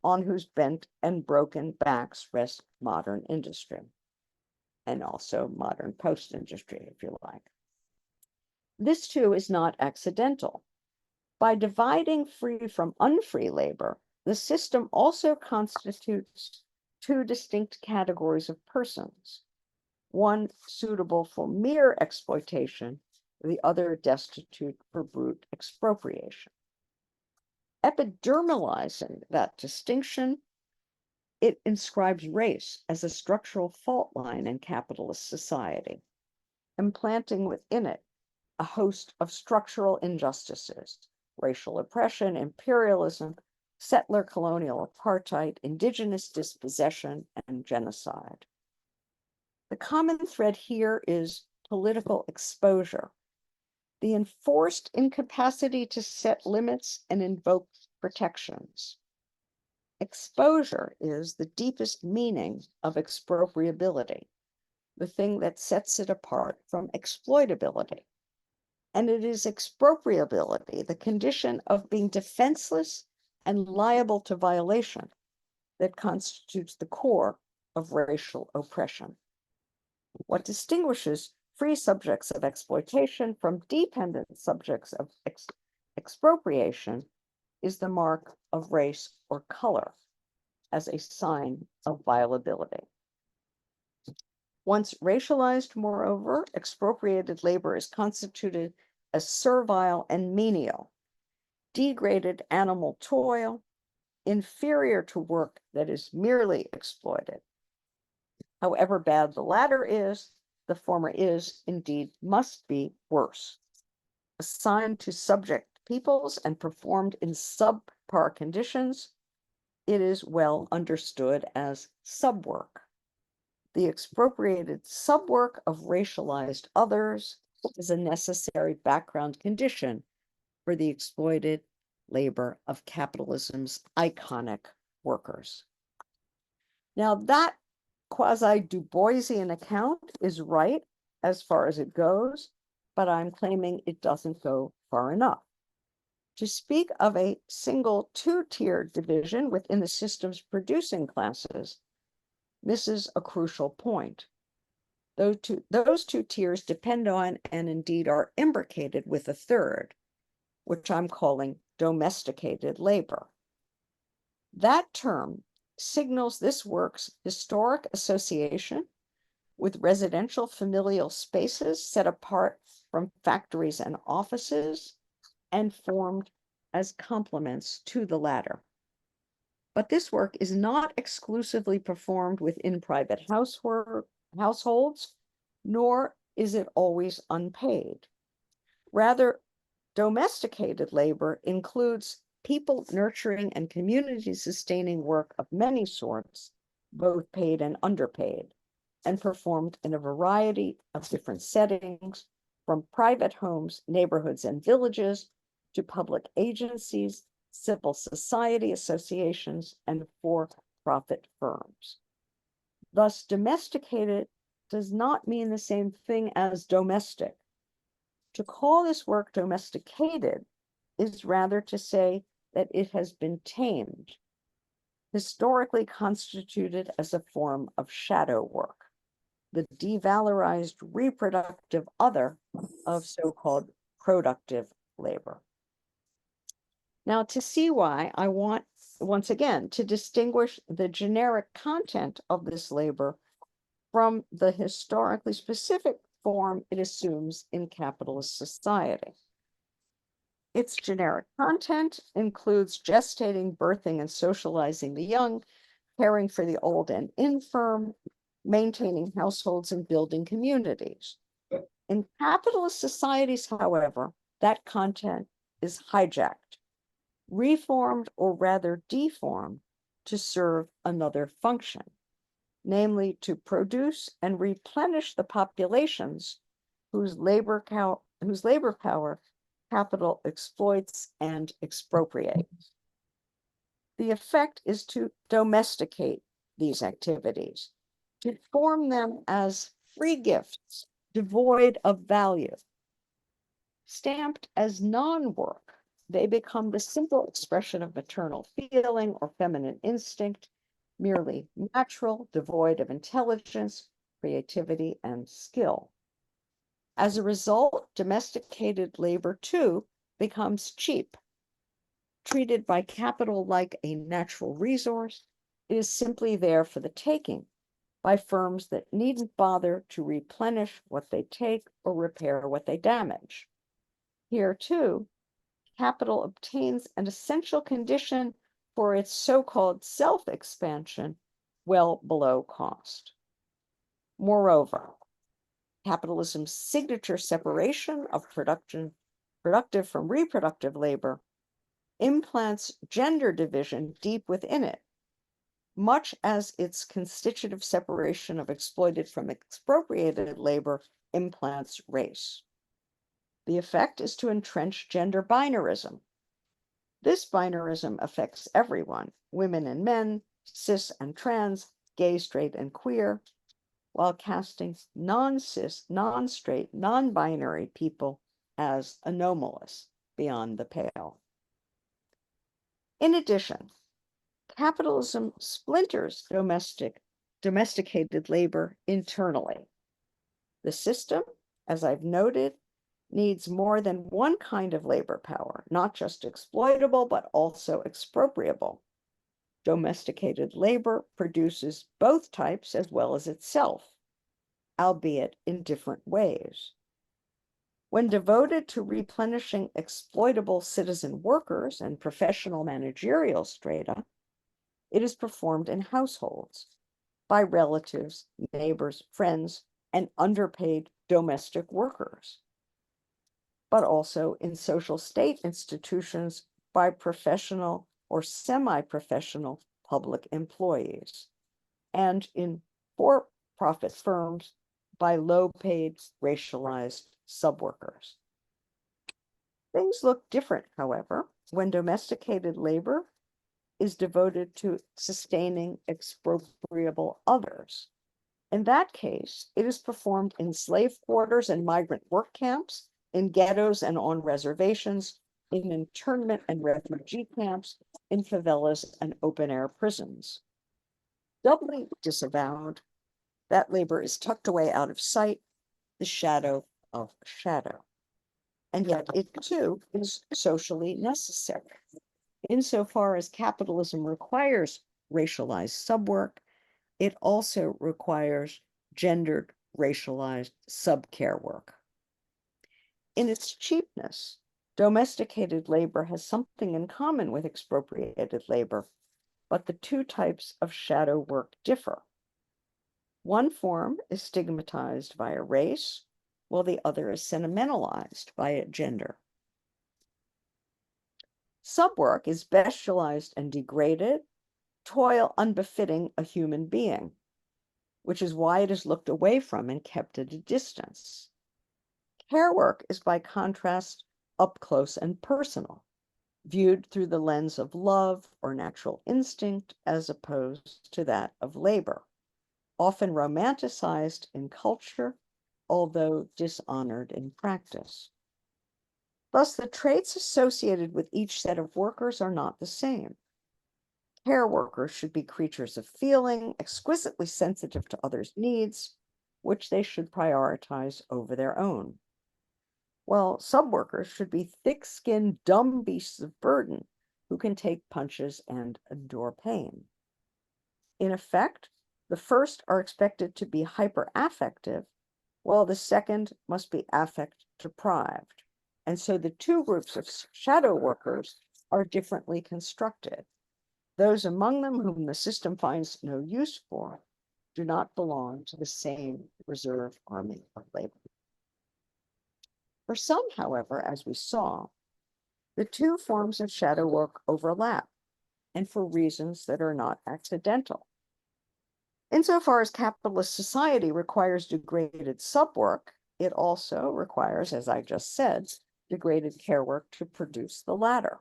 on whose bent and broken backs rests modern industry, and also modern post-industry, if you like. This too is not accidental. By dividing free from unfree labor, the system also constitutes two distinct categories of persons, one suitable for mere exploitation, the other destitute for brute expropriation. Epidermalizing that distinction, it inscribes race as a structural fault line in capitalist society, implanting within it a host of structural injustices: racial oppression, imperialism, settler colonial apartheid, indigenous dispossession, and genocide. The common thread here is political exposure, the enforced incapacity to set limits and invoke protections. Exposure is the deepest meaning of expropriability, the thing that sets it apart from exploitability. And it is expropriability, the condition of being defenseless and liable to violation, that constitutes the core of racial oppression. What distinguishes free subjects of exploitation from dependent subjects of expropriation is the mark of race or color as a sign of violability. Once racialized, moreover, expropriated labor is constituted as servile and menial, degraded animal toil, inferior to work that is merely exploited. However bad the latter is, The former is, indeed, must be worse. Assigned to subject peoples and performed in subpar conditions, it is well understood as subwork. The expropriated subwork of racialized others is a necessary background condition for the exploited labor of capitalism's iconic workers. Now, that quasi-Du Boisian account is right as far as it goes, but I'm claiming it doesn't go far enough. To speak of a single two-tiered division within the system's producing classes misses a crucial point. Those two tiers depend on and indeed are imbricated with a third, which I'm calling domesticated labor. That term signals this work's historic association with residential familial spaces set apart from factories and offices and formed as complements to the latter. But this work is not exclusively performed within private households, nor is it always unpaid. Rather, domesticated labor includes people nurturing and community sustaining work of many sorts, both paid and underpaid, and performed in a variety of different settings, from private homes, neighborhoods, and villages to public agencies, civil society associations, and for-profit firms. Thus, domesticated does not mean the same thing as domestic. To call this work domesticated is rather to say that it has been tamed, historically constituted as a form of shadow work, the devalorized reproductive other of so-called productive labor. Now, to see why, I want, once again, to distinguish the generic content of this labor from the historically specific form it assumes in capitalist society. Its generic content includes gestating, birthing, and socializing the young, caring for the old and infirm, maintaining households, and building communities. In capitalist societies, however, that content is hijacked, reformed, or rather deformed to serve another function, namely to produce and replenish the populations whose labor power capital exploits and expropriates. The effect is to domesticate these activities, to form them as free gifts, devoid of value. Stamped as non-work, they become the simple expression of maternal feeling or feminine instinct, merely natural, devoid of intelligence, creativity, and skill. As a result, domesticated labor, too, becomes cheap. Treated by capital like a natural resource, it is simply there for the taking by firms that needn't bother to replenish what they take or repair what they damage. Here, too, capital obtains an essential condition for its so-called self-expansion well below cost. Moreover, capitalism's signature separation of productive from reproductive labor implants gender division deep within it, much as its constitutive separation of exploited from expropriated labor implants race. The effect is to entrench gender binarism. This binarism affects everyone, women and men, cis and trans, gay, straight, and queer, while casting non-cis, non-straight, non-binary people as anomalous beyond the pale. In addition, capitalism splinters domesticated labor internally. The system, as I've noted, needs more than one kind of labor power, not just exploitable, but also expropriable. Domesticated labor produces both types as well as itself, albeit in different ways. When devoted to replenishing exploitable citizen workers and professional managerial strata, it is performed in households by relatives, neighbors, friends, and underpaid domestic workers, but also in social state institutions by professional or semi-professional public employees, and in for-profit firms by low-paid racialized subworkers. Things look different, however, when domesticated labor is devoted to sustaining expropriable others. In that case, it is performed in slave quarters and migrant work camps, in ghettos and on reservations, in internment and refugee camps, in favelas and open-air prisons. Doubly disavowed, that labor is tucked away out of sight, the shadow of a shadow. And yet it too is socially necessary. Insofar as capitalism requires racialized subwork, it also requires gendered, racialized sub-care work. In its cheapness, domesticated labor has something in common with expropriated labor, but the two types of shadow work differ. One form is stigmatized by a race, while the other is sentimentalized by a gender. Subwork is bestialized and degraded, toil unbefitting a human being, which is why it is looked away from and kept at a distance. Care work is, by contrast, up close and personal, viewed through the lens of love or natural instinct as opposed to that of labor, often romanticized in culture, although dishonored in practice. Thus, the traits associated with each set of workers are not the same. Care workers should be creatures of feeling, exquisitely sensitive to others' needs, which they should prioritize over their own. While subworkers should be thick-skinned, dumb beasts of burden who can take punches and endure pain. In effect, the first are expected to be hyperaffective, while the second must be affect-deprived. And so the two groups of shadow workers are differently constructed. Those among them whom the system finds no use for do not belong to the same reserve army of labor. For some, however, as we saw, the two forms of shadow work overlap, and for reasons that are not accidental. Insofar as capitalist society requires degraded subwork, it also requires, as I just said, degraded care work to produce the latter.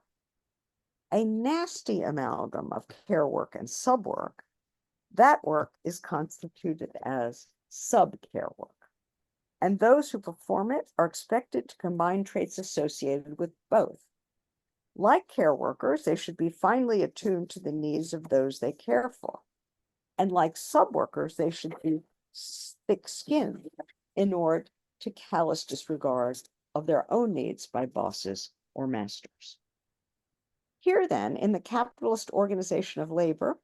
A nasty amalgam of care work and subwork, that work is constituted as sub-care work. And those who perform it are expected to combine traits associated with both. Like care workers, they should be finely attuned to the needs of those they care for. And like sub-workers, they should be thick-skinned in order to callous disregard of their own needs by bosses or masters. Here then, in the capitalist organization of labor,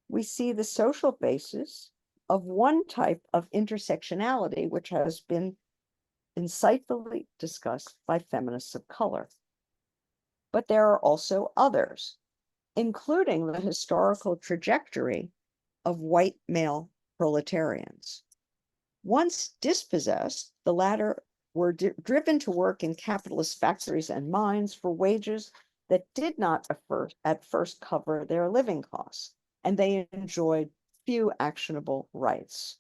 we see the social basis of one type of intersectionality, which has been insightfully discussed by feminists of color. But there are also others, including the historical trajectory of white male proletarians. Once dispossessed, the latter were driven to work in capitalist factories and mines for wages that did not at first cover their living costs, and they enjoyed few actionable rights.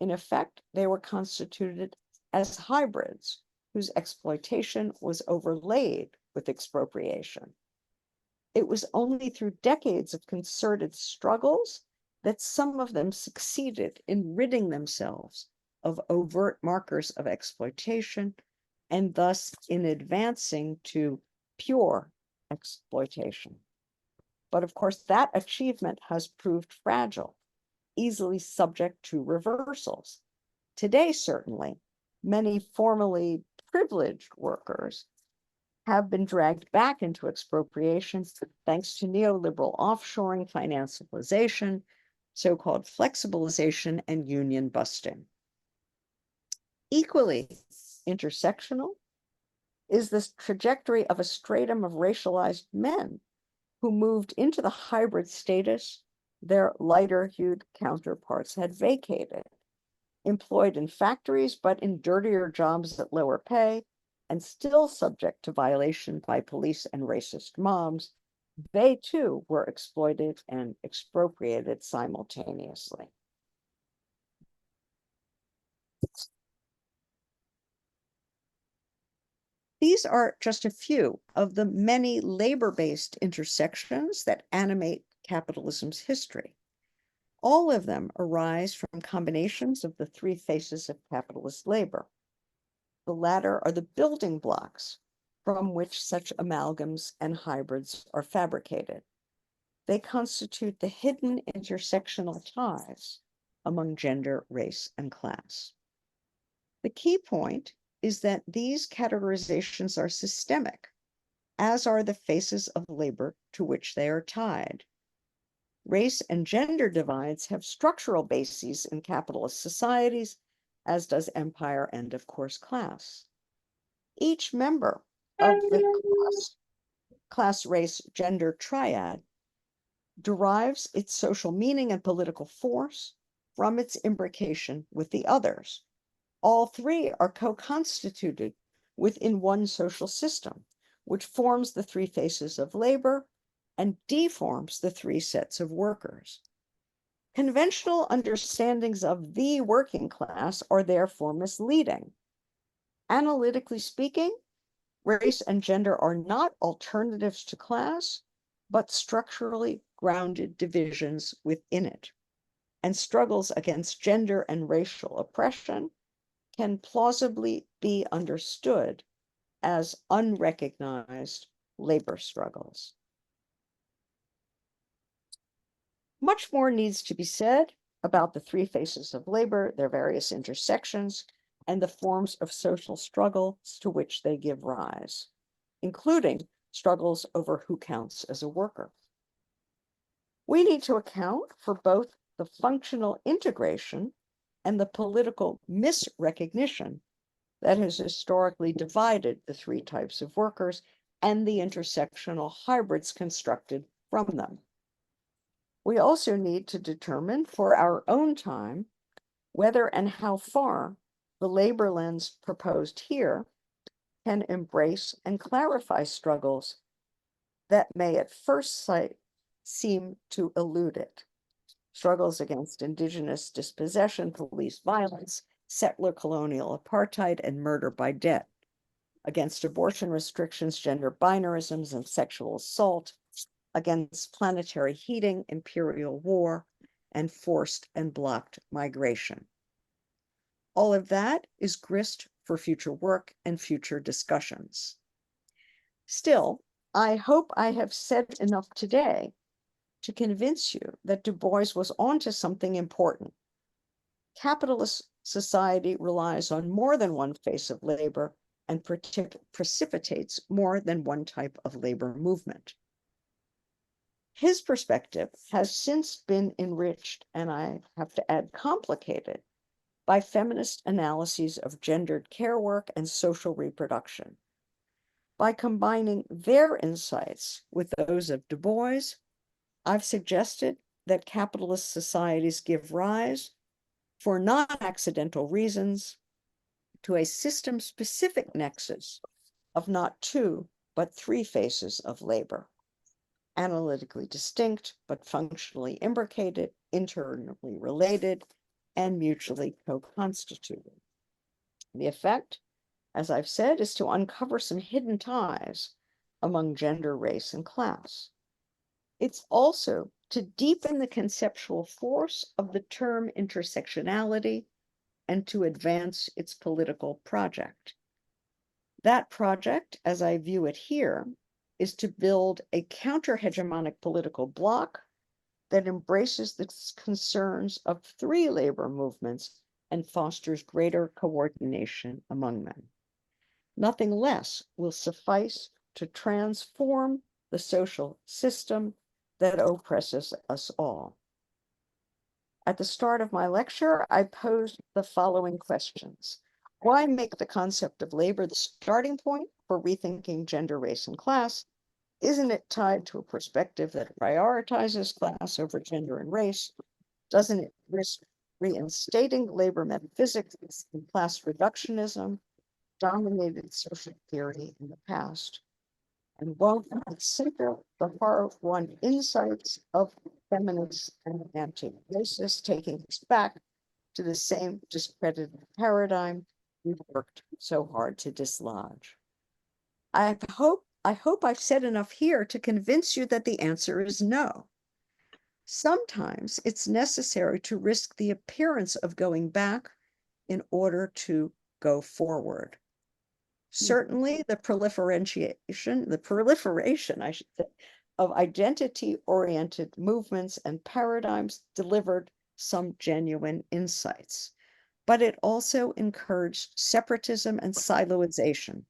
In effect, they were constituted as hybrids whose exploitation was overlaid with expropriation. It was only through decades of concerted struggles that some of them succeeded in ridding themselves of overt markers of exploitation, and thus in advancing to pure exploitation. But of course, that achievement has proved fragile, easily subject to reversals. Today, certainly, many formerly privileged workers have been dragged back into expropriation thanks to neoliberal offshoring, financialization, so-called flexibilization, and union busting. Equally intersectional is this trajectory of a stratum of racialized men who moved into the hybrid status their lighter-hued counterparts had vacated. employed in factories, but in dirtier jobs at lower pay, and still subject to violation by police and racist mobs, they too were exploited and expropriated simultaneously. These are just a few of the many labor-based intersections that animate capitalism's history. All of them arise from combinations of the three faces of capitalist labor. The latter are the building blocks from which such amalgams and hybrids are fabricated. They constitute the hidden intersectional ties among gender, race, and class. The key point is that these categorizations are systemic, as are the faces of labor to which they are tied. Race and gender divides have structural bases in capitalist societies, as does empire and, of course, class. Each member of the class, race, gender triad derives its social meaning and political force from its imbrication with the others. All three are co-constituted within one social system, which forms the three faces of labor and deforms the three sets of workers. Conventional understandings of the working class are therefore misleading. Analytically speaking, race and gender are not alternatives to class, but structurally grounded divisions within it. And struggles against gender and racial oppression can plausibly be understood as unrecognized labor struggles. Much more needs to be said about the three faces of labor, their various intersections, and the forms of social struggles to which they give rise, including struggles over who counts as a worker. We need to account for both the functional integration and the political misrecognition that has historically divided the three types of workers and the intersectional hybrids constructed from them. We also need to determine for our own time whether and how far the labor lens proposed here can embrace and clarify struggles that may at first sight seem to elude it. Struggles against indigenous dispossession, police violence, settler colonial apartheid, and murder by debt, against abortion restrictions, gender binarisms, and sexual assault, against planetary heating, imperial war, and forced and blocked migration. All of that is grist for future work and future discussions. Still, I hope I have said enough today to convince you that Du Bois was onto something important. Capitalist society relies on more than one face of labor and precipitates more than one type of labor movement. His perspective has since been enriched, and I have to add complicated, by feminist analyses of gendered care work and social reproduction. By combining their insights with those of Du Bois, I've suggested that capitalist societies give rise, for non-accidental reasons, to a system-specific nexus of not two, but three faces of labor, analytically distinct, but functionally imbricated, internally related, and mutually co-constituted. The effect, as I've said, is to uncover some hidden ties among gender, race, and class. It's also to deepen the conceptual force of the term intersectionality and to advance its political project. That project, as I view it here, is to build a counter-hegemonic political bloc that embraces the concerns of three labor movements and fosters greater coordination among them. Nothing less will suffice to transform the social system that oppresses us all. At the start of my lecture, I posed the following questions. Why make the concept of labor the starting point for rethinking gender, race, and class? Isn't it tied to a perspective that prioritizes class over gender and race? Doesn't it risk reinstating labor metaphysics and class reductionism dominated social theory in the past, and won't consider the hard-won insights of feminists and anti-racists, taking us back to the same discredited paradigm we've worked so hard to dislodge. I hope I've said enough here to convince you that the answer is no. Sometimes it's necessary to risk the appearance of going back in order to go forward. Certainly the proliferation, I should say, of identity-oriented movements and paradigms delivered some genuine insights, but it also encouraged separatism and siloization.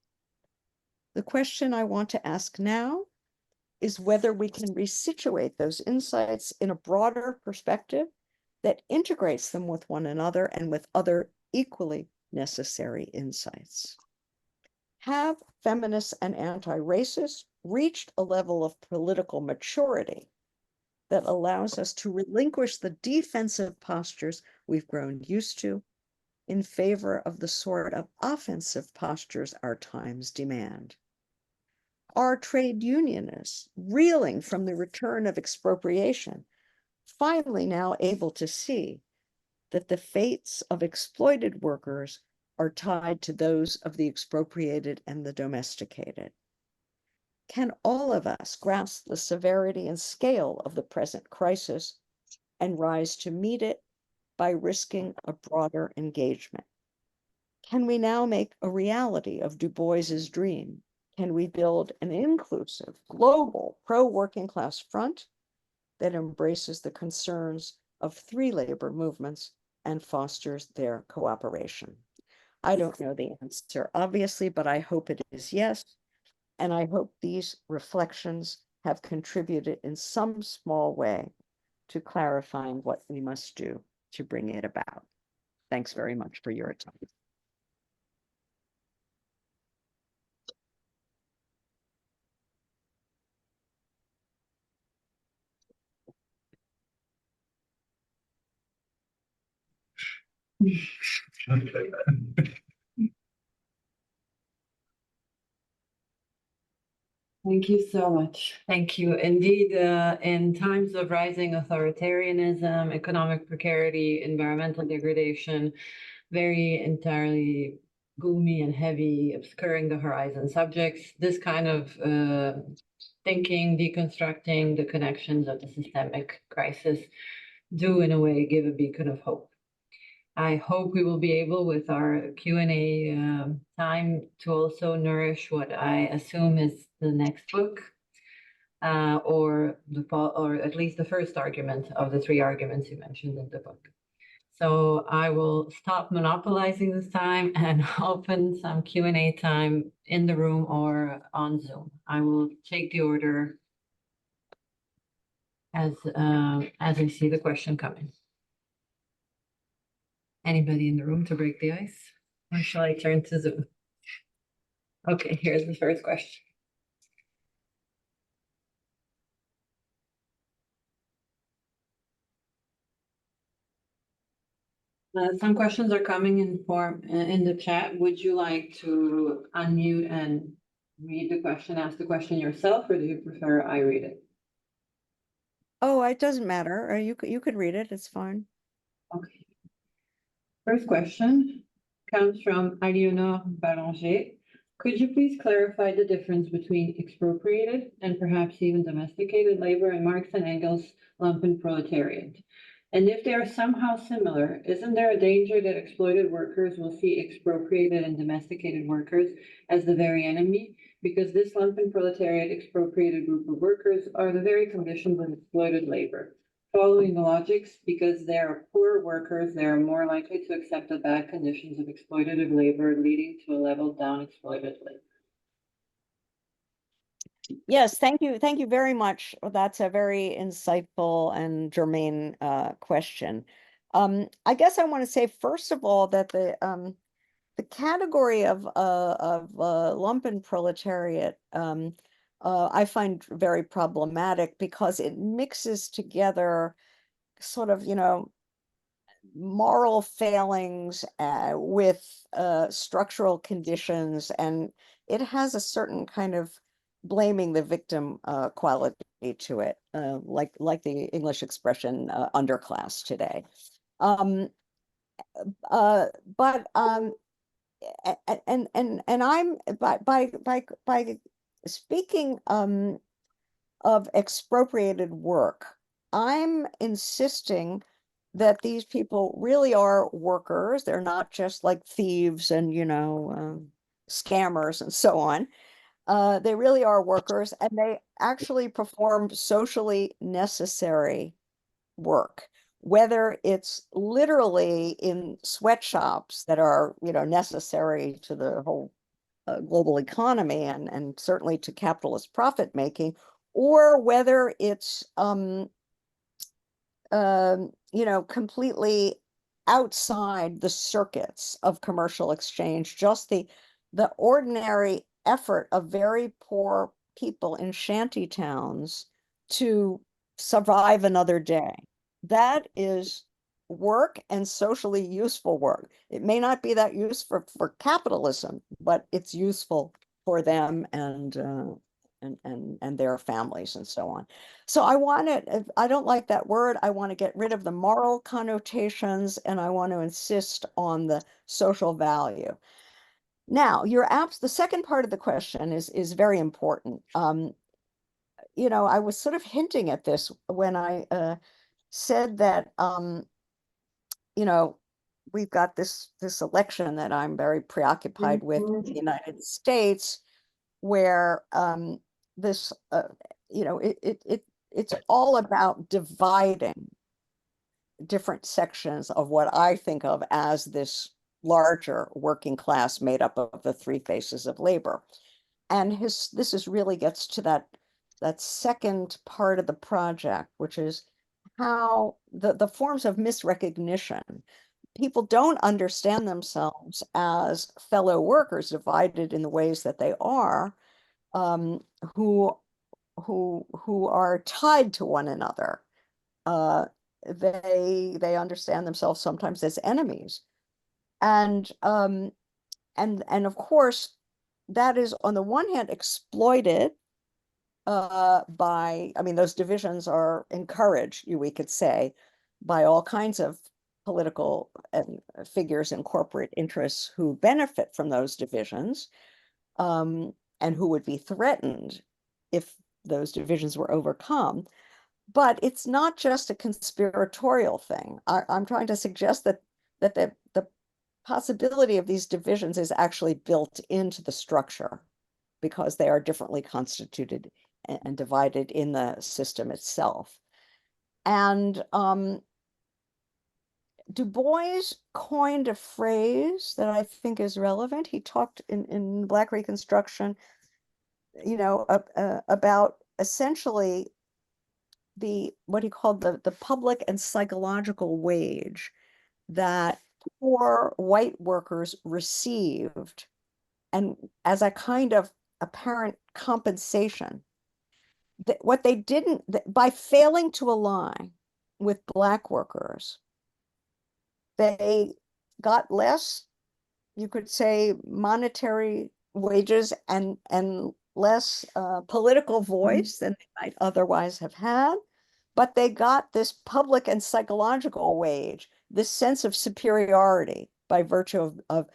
The question I want to ask now is whether we can resituate those insights in a broader perspective that integrates them with one another and with other equally necessary insights. Have feminists and anti-racists reached a level of political maturity that allows us to relinquish the defensive postures we've grown used to in favor of the sort of offensive postures our times demand? Are trade unionists, reeling from the return of expropriation, finally now able to see that the fates of exploited workers are tied to those of the expropriated and the domesticated? Can all of us grasp the severity and scale of the present crisis and rise to meet it by risking a broader engagement? Can we now make a reality of Du Bois's dream? Can we build an inclusive, global, pro-working class front that embraces the concerns of three labor movements and fosters their cooperation? I don't know the answer, obviously, but I hope it is yes. And I hope these reflections have contributed in some small way to clarifying what we must do to bring it about. Thanks very much for your time. Thank you so much. Thank you. Indeed, in times of rising authoritarianism, economic precarity, environmental degradation, very entirely gloomy and heavy, obscuring the horizon subjects, this kind of thinking, deconstructing the connections of the systemic crisis do in a way give a beacon of hope. I hope we will be able, with our Q&A time, to also nourish what I assume is the next book, or at least the first argument of the three arguments you mentioned in the book. So I will stop monopolizing this time and open some Q&A time in the room or on Zoom. I will take the order as I see the question coming. Anybody in the room to break the ice? Or shall I turn to Zoom? Okay, here's the first question. Some questions are coming in form in the chat. Would you like to unmute and read the question, ask the question yourself, or do you prefer I read it? Oh, it doesn't matter. You could read it. It's fine. Okay. First question comes from Aliénor Ballanger. Could you please clarify the difference between expropriated and perhaps even domesticated labor in Marx and Engels' lumpenproletariat? And if they are somehow similar, isn't there a danger that exploited workers will see expropriated and domesticated workers as the very enemy? Because this lumpenproletariat expropriated group of workers are the very conditions of exploited labor. Following the logics, because they are poor workers, they are more likely to accept the bad conditions of exploitative labor, leading to a leveled down exploited labor. Yes, thank you. Thank you very much. That's a very insightful and germane question. I guess I want to say, first of all, that the category of lumpenproletariat I find very problematic because it mixes together sort of, moral failings with structural conditions, and it has a certain kind of blaming the victim quality to it, like the English expression underclass today. But and I'm by speaking of expropriated work, I'm insisting that these people really are workers. They're not just like thieves and, scammers and so on. They really are workers, and they actually perform socially necessary work, whether it's literally in sweatshops that are, necessary to the whole global economy and certainly to capitalist profit making, or whether it's completely outside the circuits of commercial exchange, just the ordinary effort of very poor people in shanty towns to survive another day. That is work, and socially useful work. It may not be that useful for capitalism, but it's useful for them and their families and so on. So I don't like that word. I want to get rid of the moral connotations, and I want to insist on the social value. Now, the second part of the question is very important. I was sort of hinting at this when I said that we've got this election that I'm very preoccupied with in the United States, where this it's all about dividing different sections of what I think of as this larger working class made up of the three faces of labor. And this really gets to that second part of the project, which is how the forms of misrecognition. People don't understand themselves as fellow workers divided in the ways that they are, who are tied to one another. They understand themselves sometimes as enemies, and of course that is on the one hand exploited those divisions are encouraged, we could say, by all kinds of political figures and corporate interests who benefit from those divisions, and who would be threatened if those divisions were overcome. But it's not just a conspiratorial thing. I'm trying to suggest that the possibility of these divisions is actually built into the structure, because they are differently constituted and divided in the system itself. And Du Bois coined a phrase that I think is relevant. He talked in Black Reconstruction, about essentially what he called the public and psychological wage that poor white workers received, and as a kind of apparent compensation, what they didn't, by failing to align with Black workers, they got less, you could say, monetary wages and less political voice than they might otherwise have had. But they got this public and psychological wage, this sense of superiority by virtue of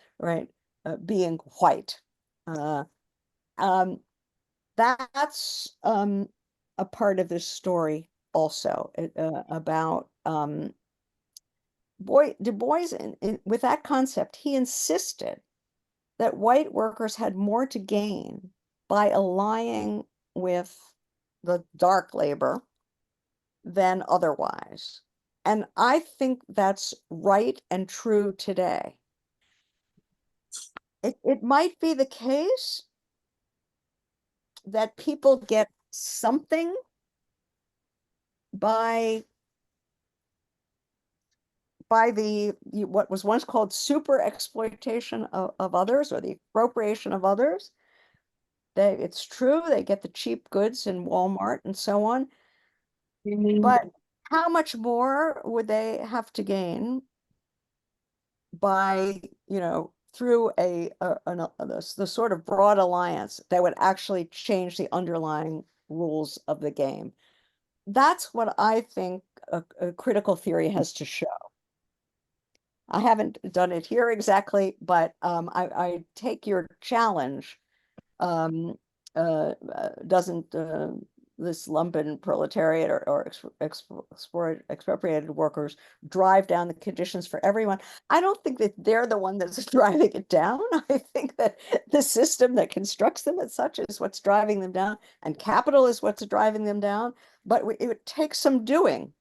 being white. That's a part of this story also, about Du Bois. With that concept, he insisted that white workers had more to gain by aligning with the dark labor than otherwise. And I think that's right and true today. It might be the case that people get something by what was once called super exploitation of others, or the expropriation of others. It's true, they get the cheap goods in Walmart and so on. But how much more would they have to gain by, through the sort of broad alliance that would actually change the underlying rules of the game. That's what I think a critical theory has to show. I haven't done it here exactly, but I take your challenge. Doesn't this lumpenproletariat or expropriated workers drive down the conditions for everyone? I don't think that they're the one that's driving it down. I think that the system that constructs them as such is what's driving them down, and capital is what's driving them down. But it would take some doing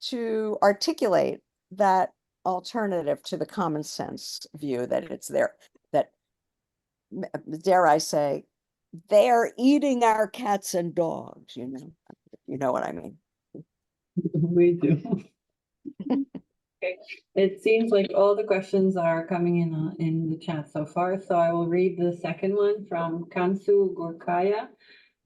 to articulate that alternative to the common sense view that it's there, that, dare I say, they're eating our cats and dogs, you know what I mean. We do. Okay. It seems like all the questions are coming in the chat so far, so I will read the second one from Kansu Gorkaya.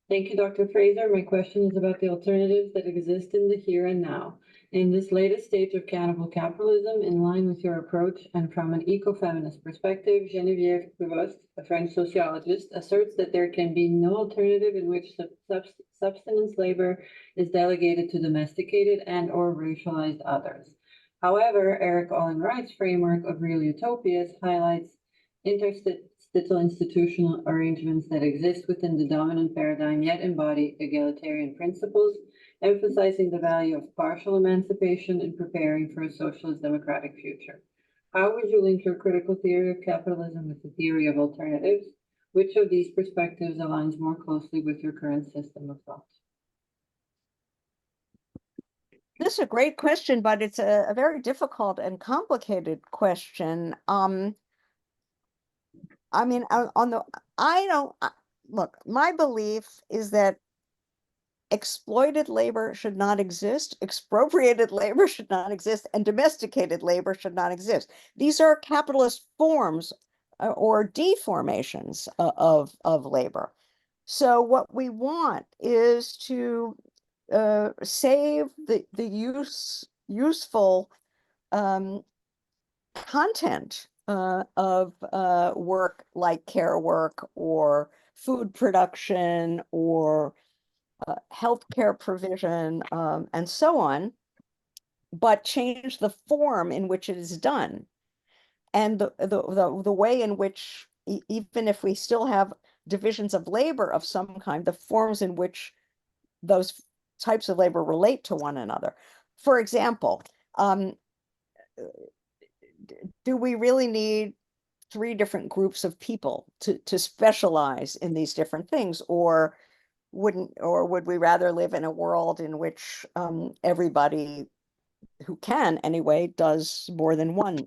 Thank you, Dr. Fraser. My question is about the alternatives that exist in the here and now. In this latest stage of cannibal capitalism, in line with your approach and from an ecofeminist perspective, Geneviève Prévost, a French sociologist, asserts that there can be no alternative in which subsistence labor is delegated to domesticated and or racialized others. However, Eric Olin Wright's framework of real utopias highlights interstitial institutional arrangements that exist within the dominant paradigm yet embody egalitarian principles, emphasizing the value of partial emancipation in preparing for a socialist democratic future. How would you link your critical theory of capitalism with the theory of alternatives? Which of these perspectives aligns more closely with your current system of thought? This is a great question, but it's a very difficult and complicated question. I mean, look, my belief is that exploited labor should not exist, expropriated labor should not exist, and domesticated labor should not exist. These are capitalist forms or deformations of labor. So what we want is to save the useful content of work like care work or food production or healthcare provision and so on, but change the form in which it is done. And the way in which, even if we still have divisions of labor of some kind, the forms in which those types of labor relate to one another. For example, do we really need 3 different groups of people to specialize in these different things, or would we rather live in a world in which everybody who can anyway does more than one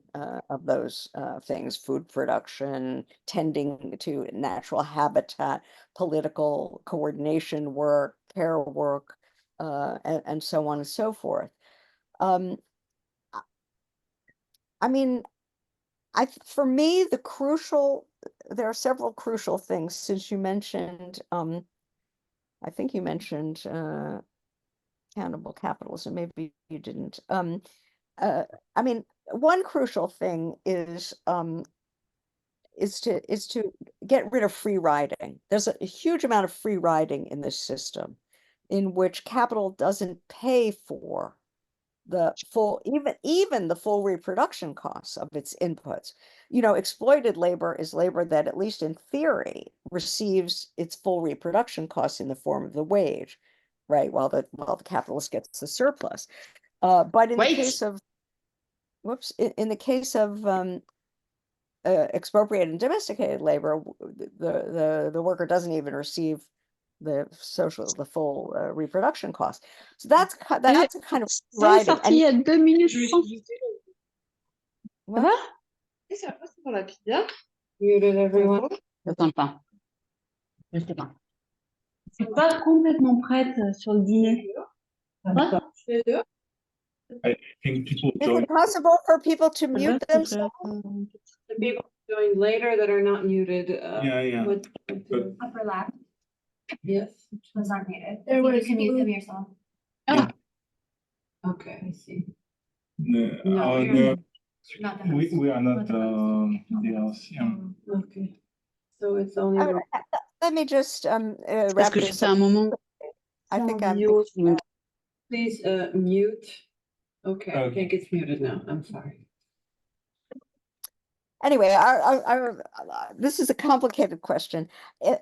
of those things: food production, tending to natural habitat, political coordination work, care work, and so on and so forth. I mean, for me, there are several crucial things, since you mentioned, I think you mentioned cannibal capitalism, maybe you didn't. I mean, one crucial thing is to get rid of free riding. There's a huge amount of free riding in this system, in which capital doesn't pay for the full, even the full reproduction costs of its inputs. Exploited labor is labor that, at least in theory, receives its full reproduction costs in the form of the wage, right? While the capitalist gets the surplus. But in the case of, in the case of expropriated and domesticated labor, the worker doesn't even receive the full reproduction cost. So that's a kind of riding. Sorti il y a 2 minutes. What? Ça va? C'est après pour la pizza. Muted everyone. J'attends pas. Je sais pas. Je suis pas complètement prête sur le dîner. What? I think people Is join. it possible for people to mute Là, themselves? The people join later that are not muted. Yeah. But- Upper left Yes. was not muted. There You was can mute food. them yourself. Okay, I see. No, No, oh, you're- no. We are not DLC. Okay. So it's only. All right, let me just Parce wrap que this j'étais à un up. moment I think I'm. Please mute. Okay, I Okay. think it's muted now. I'm sorry. Anyway, this is a complicated question.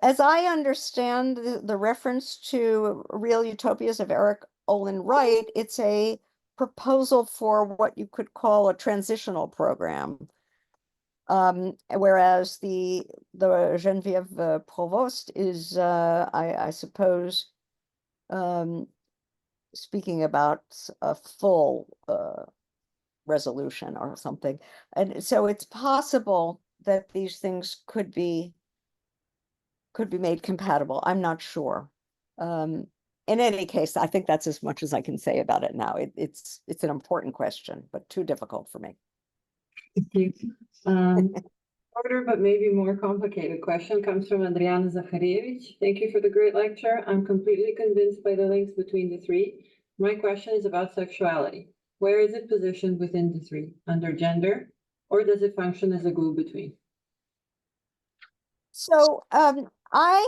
As I understand the reference to Real Utopias of Eric Olin Wright, it's a proposal for what you could call a transitional program. Whereas the Geneviève Provost is, I suppose, speaking about a full resolution or something. And so it's possible that these things could be made compatible. I'm not sure. In any case, I think that's as much as I can say about it now. It's an important question, but too difficult for me. Thank you. Shorter, but maybe more complicated question comes from Adriana Zarić. Thank you for the great lecture. I'm completely convinced by the links between the three. My question is about sexuality. Where is it positioned within the three? Under gender, or does it function as a glue between? So I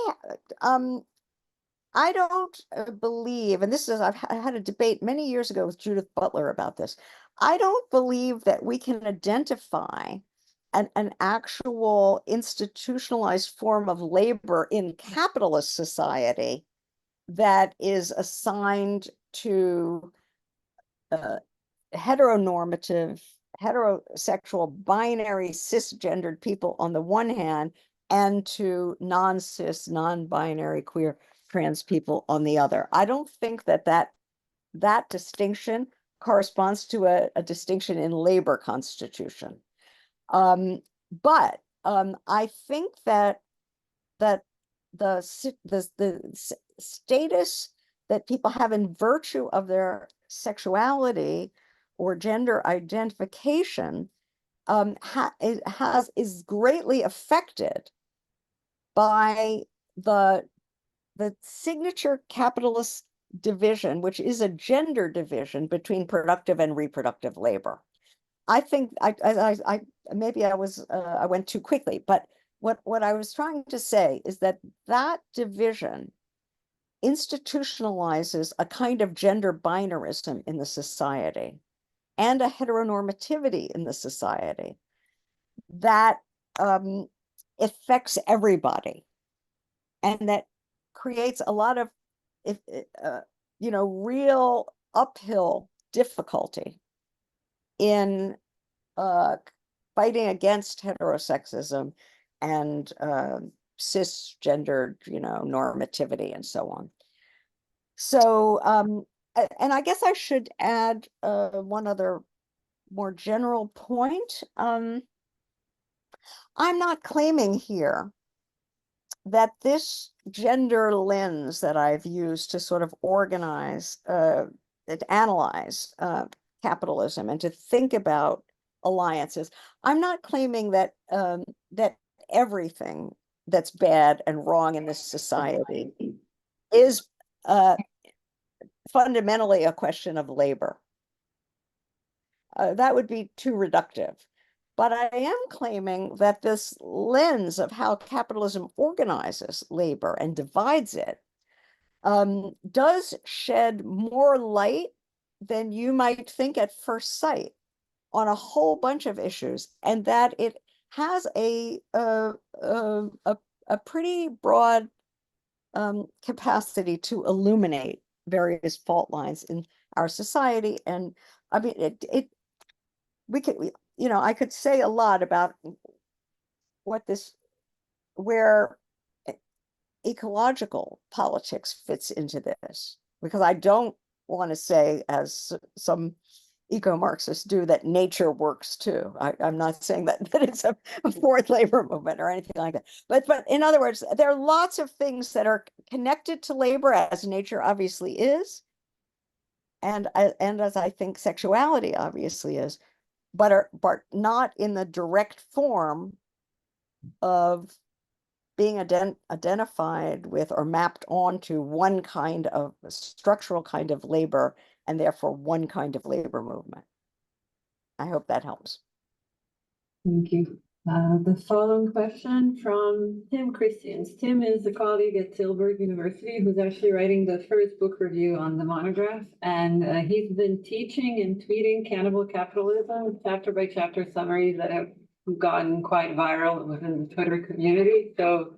don't believe, and this is, I had a debate many years ago with Judith Butler about this. I don't believe that we can identify an actual institutionalized form of labor in capitalist society that is assigned to heteronormative, heterosexual, binary, cisgendered people on the one hand, and to non-cis, non-binary, queer, trans people on the other. I don't think that distinction corresponds to a distinction in labor constitution. But I think that the status that people have in virtue of their sexuality or gender identification is greatly affected by the signature capitalist division, which is a gender division between productive and reproductive labor. I think I maybe I went too quickly, but what I was trying to say is that division institutionalizes a kind of gender binarism in the society and a heteronormativity in the society that affects everybody, and that creates a lot of real uphill difficulty in fighting against heterosexism and cisgendered, normativity and so on. So, and I guess I should add one other more general point. I'm not claiming here that this gender lens that I've used to sort of organize, analyze capitalism and to think about alliances, I'm not claiming that that everything that's bad and wrong in this society is fundamentally a question of labor. That would be too reductive. But I am claiming that this lens of how capitalism organizes labor and divides it does shed more light than you might think at first sight on a whole bunch of issues, and that it has a pretty broad capacity to illuminate various fault lines in our society. And I mean, I could say a lot about where ecological politics fits into this, because I don't want to say, as some eco-Marxists do, that nature works too. I'm not saying that it's a fourth labor movement or anything like that. But in other words, there are lots of things that are connected to labor, as nature obviously is, and as I think sexuality obviously is, but not in the direct form of being identified with or mapped onto one kind of structural kind of labor, and therefore one kind of labor movement. I hope that helps. Thank you. The following question from Tim Christians. Tim is a colleague at Tilburg University who's actually writing the first book review on the monograph. And he's been teaching and tweeting Cannibal Capitalism, chapter by chapter summaries that have gotten quite viral within the Twitter community. So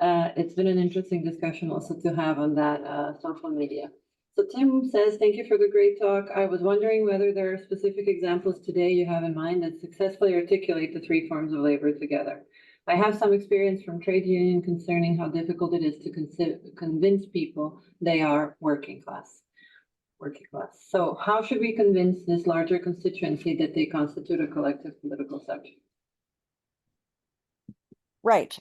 it's been an interesting discussion also to have on that social media. So Tim says, thank you for the great talk. I was wondering whether there are specific examples today you have in mind that successfully articulate the three forms of labor together. I have some experience from trade union concerning how difficult it is to convince people they are working class. So how should we convince this larger constituency that they constitute a collective political subject? Right.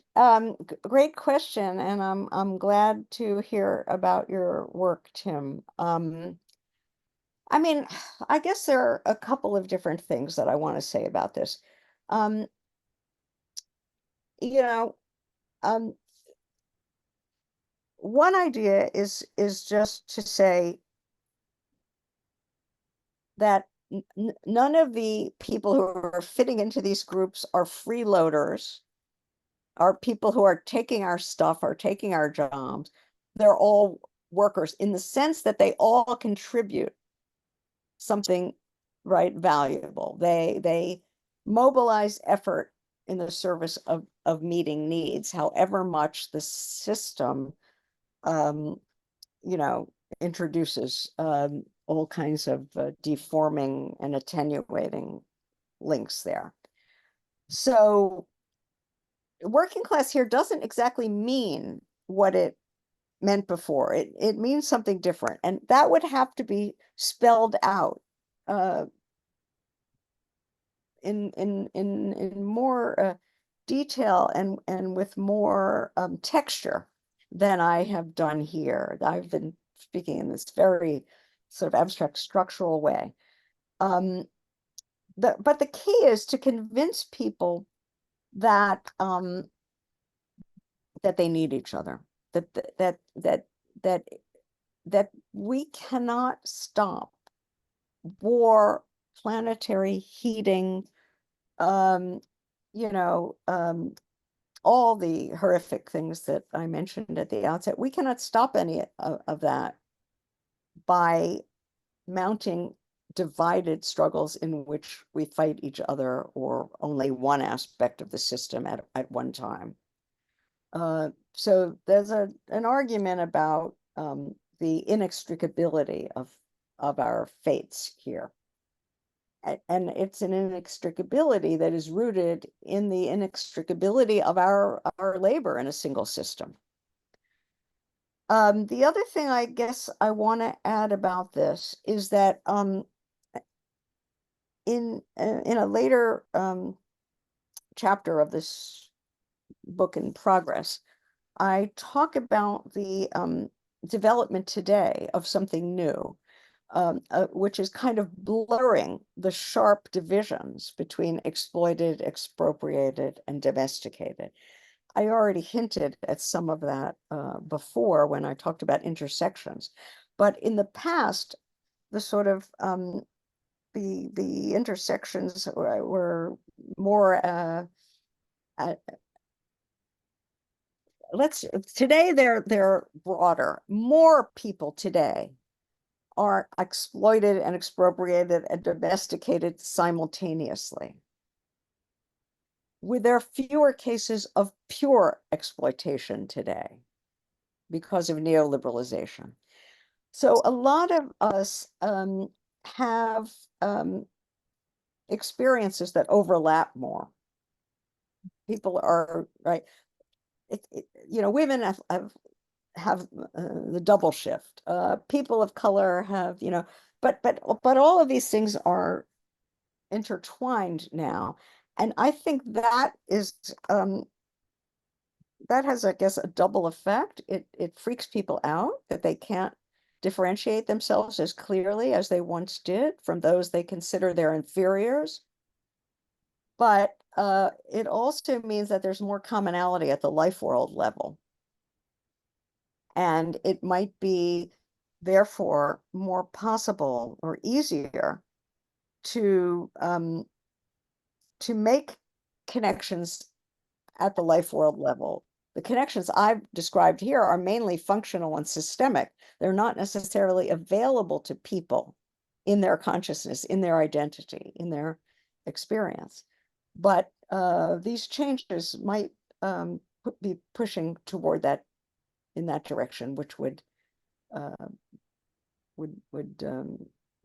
Great question, and I'm glad to hear about your work, Tim. I mean, I guess there are a couple of different things that I want to say about this. You know, one idea is just to say that none of the people who are fitting into these groups are freeloaders, are people who are taking our stuff, are taking our jobs. They're all workers in the sense that they all contribute something, right, valuable. They mobilize effort in the service of meeting needs, however much the system, you know, introduces all kinds of deforming and attenuating links there. So working class here doesn't exactly mean what it meant before. It means something different, and that would have to be spelled out in more detail and with more texture than I have done here. I've been speaking in this very sort of abstract structural way. But the key is to convince people that that they need each other, that we cannot stop war, planetary heating, you know, all the horrific things that I mentioned at the outset. We cannot stop any of that by mounting divided struggles in which we fight each other or only one aspect of the system at one time. So there's an argument about the inextricability of our fates here. And it's an inextricability that is rooted in the inextricability of our labor in a single system. The other thing I guess I want to add about this is that in a later chapter of this book in progress, I talk about the development today of something new, which is kind of blurring the sharp divisions between exploited, expropriated, and domesticated. I already hinted at some of that before when I talked about intersections, but in the past, the sort of the intersections were more today they're broader. More people today are exploited and expropriated and domesticated simultaneously. There are fewer cases of pure exploitation today because of neoliberalization. So a lot of us have experiences that overlap more. People are, right, you know, women have the double shift. People of color have, you know, but all of these things are intertwined now, and I think that is that has, I guess, a double effect. It freaks people out that they can't differentiate themselves as clearly as they once did from those they consider their inferiors. But it also means that there's more commonality at the life world level. And it might be, therefore, more possible or easier to make connections at the life world level. The connections I've described here are mainly functional and systemic. They're not necessarily available to people in their consciousness, in their identity, in their experience. But these changes might be pushing toward that, in that direction, which would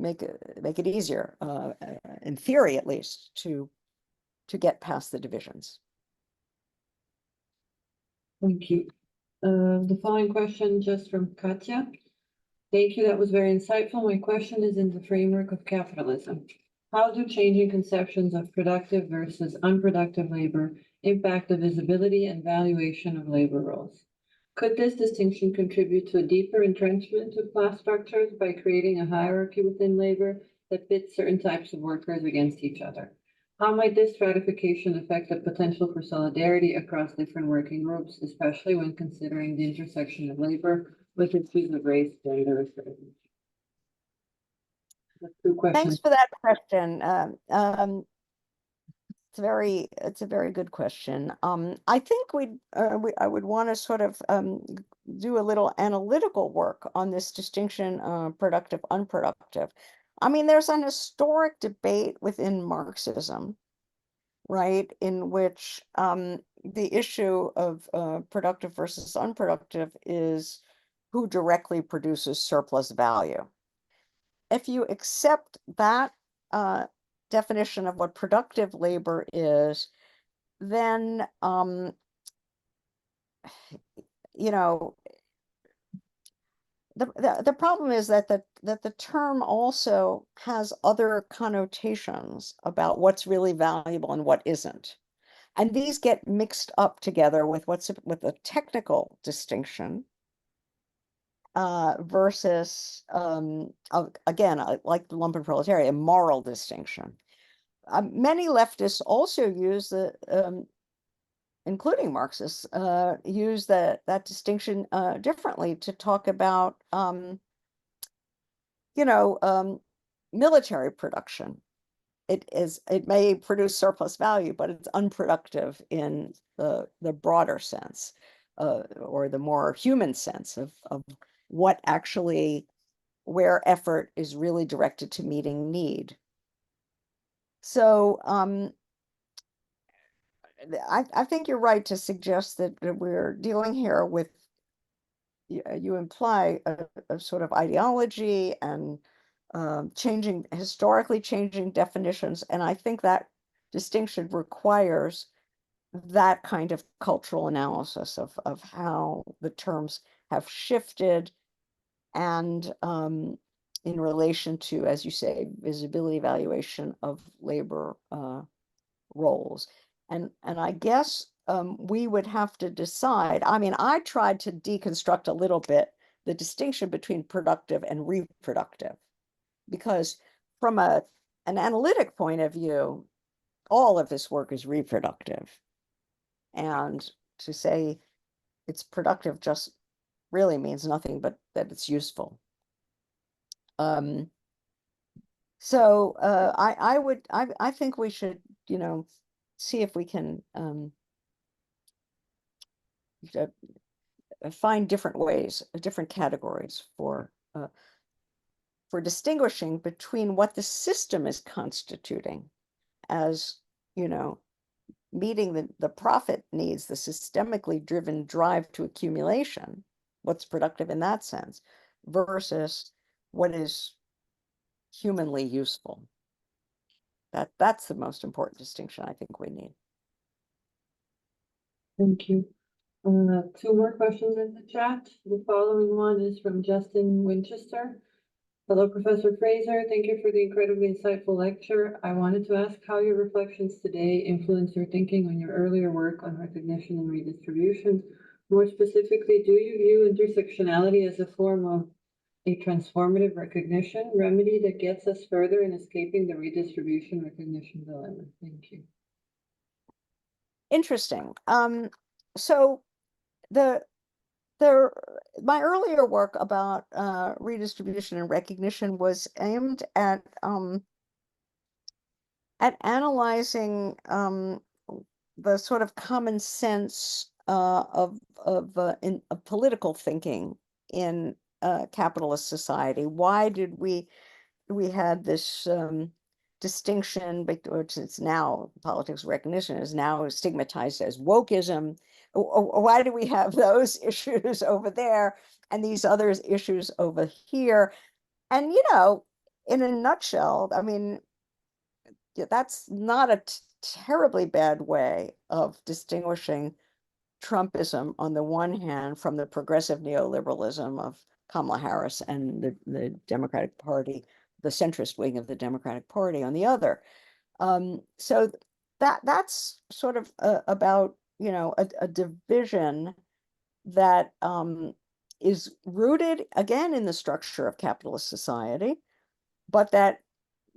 make it easier, in theory at least, to get past the divisions. Thank you. The following question just from Katya. Thank you, that was very insightful. My question is in the framework of capitalism. How do changing conceptions of productive versus unproductive labor impact the visibility and valuation of labor roles? Could this distinction contribute to a deeper entrenchment of class structures by creating a hierarchy within labor that pits certain types of workers against each other? How might this stratification affect the potential for solidarity across different working groups, especially when considering the intersection of labor with issues of race, gender, and certain? That's two questions. Thanks for that question. It's a very good question. I think I would want to sort of do a little analytical work on this distinction, productive, unproductive. I mean, there's an historic debate within Marxism, right, in which the issue of productive versus unproductive is who directly produces surplus value. If you accept that definition of what productive labor is, then you know, the problem is that the term also has other connotations about what's really valuable and what isn't, and these get mixed up together with a technical distinction versus again, like the lumpenproletariat, a moral distinction. Many leftists also use including Marxists, use that distinction differently to talk about, military production. It may produce surplus value, but it's unproductive in the broader sense, or the more human sense of what actually, where effort is really directed to meeting need. So I think you're right to suggest that we're dealing here with, you imply a sort of ideology and historically changing definitions. And I think that distinction requires that kind of cultural analysis of how the terms have shifted and in relation to, as you say, visibility evaluation of labor roles. And I guess we would have to decide. I mean, I tried to deconstruct a little bit the distinction between productive and reproductive, because from an analytic point of view, all of this work is reproductive. And to say it's productive just really means nothing but that it's useful. So I think we should, see if we can find different ways, different categories for distinguishing between what the system is constituting as, meeting the profit needs, the systemically driven drive to accumulation, what's productive in that sense, versus what is humanly useful. That's the most important distinction I think we need. Thank you. Two more questions in the chat. The following one is from Justin Winchester. Hello, Professor Fraser. Thank you for the incredibly insightful lecture. I wanted to ask how your reflections today influence your thinking on your earlier work on recognition and redistribution. More specifically, do you view intersectionality as a form of a transformative recognition remedy that gets us further in escaping the redistribution recognition dilemma? Thank you. Interesting. So my earlier work about redistribution and recognition was aimed at analyzing the sort of common sense of political thinking in capitalist society. Why did we had this distinction, which is now politics recognition is now stigmatized as wokeism. Why do we have those issues over there and these other issues over here? And in a nutshell, I mean, that's not a terribly bad way of distinguishing Trumpism on the one hand from the progressive neoliberalism of Kamala Harris and the Democratic Party, the centrist wing of the Democratic Party on the other. So that's sort of about, a division that is rooted again in the structure of capitalist society, but that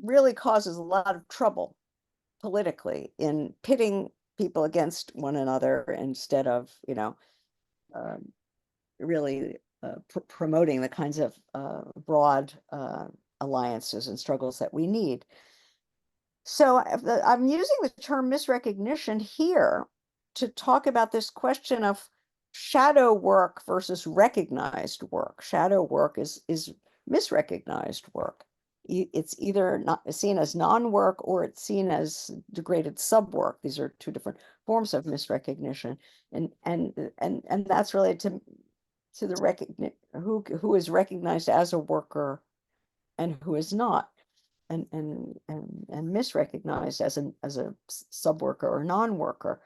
really causes a lot of trouble politically in pitting people against one another instead of, really promoting the kinds of broad alliances and struggles that we need. So I'm using the term misrecognition here to talk about this question of shadow work versus recognized work. Shadow work is misrecognized work. It's either not seen as non-work or it's seen as degraded sub-work. These are two different forms of misrecognition, and that's related to the recognition who is recognized as a worker and who is not, and misrecognized as a sub-worker or non-worker.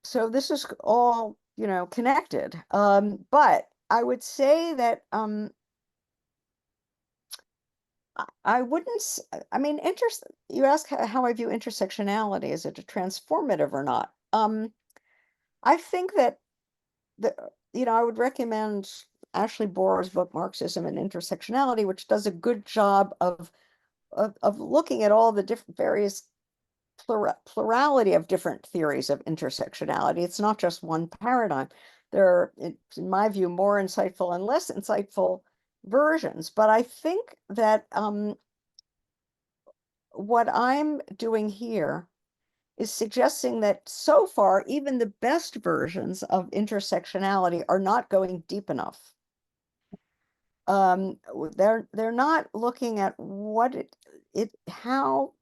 So this is all connected, but I would say that I wouldn't, I mean, you ask how I view intersectionality, is it a transformative or not? I think that I would recommend Ashley Bohr's book, Marxism and Intersectionality, which does a good job of looking at all the different various plurality of different theories of intersectionality. It's not just one paradigm. There are, in my view, more insightful and less insightful versions. But I think that what I'm doing here is suggesting that so far, even the best versions of intersectionality are not going deep enough. They're not looking at how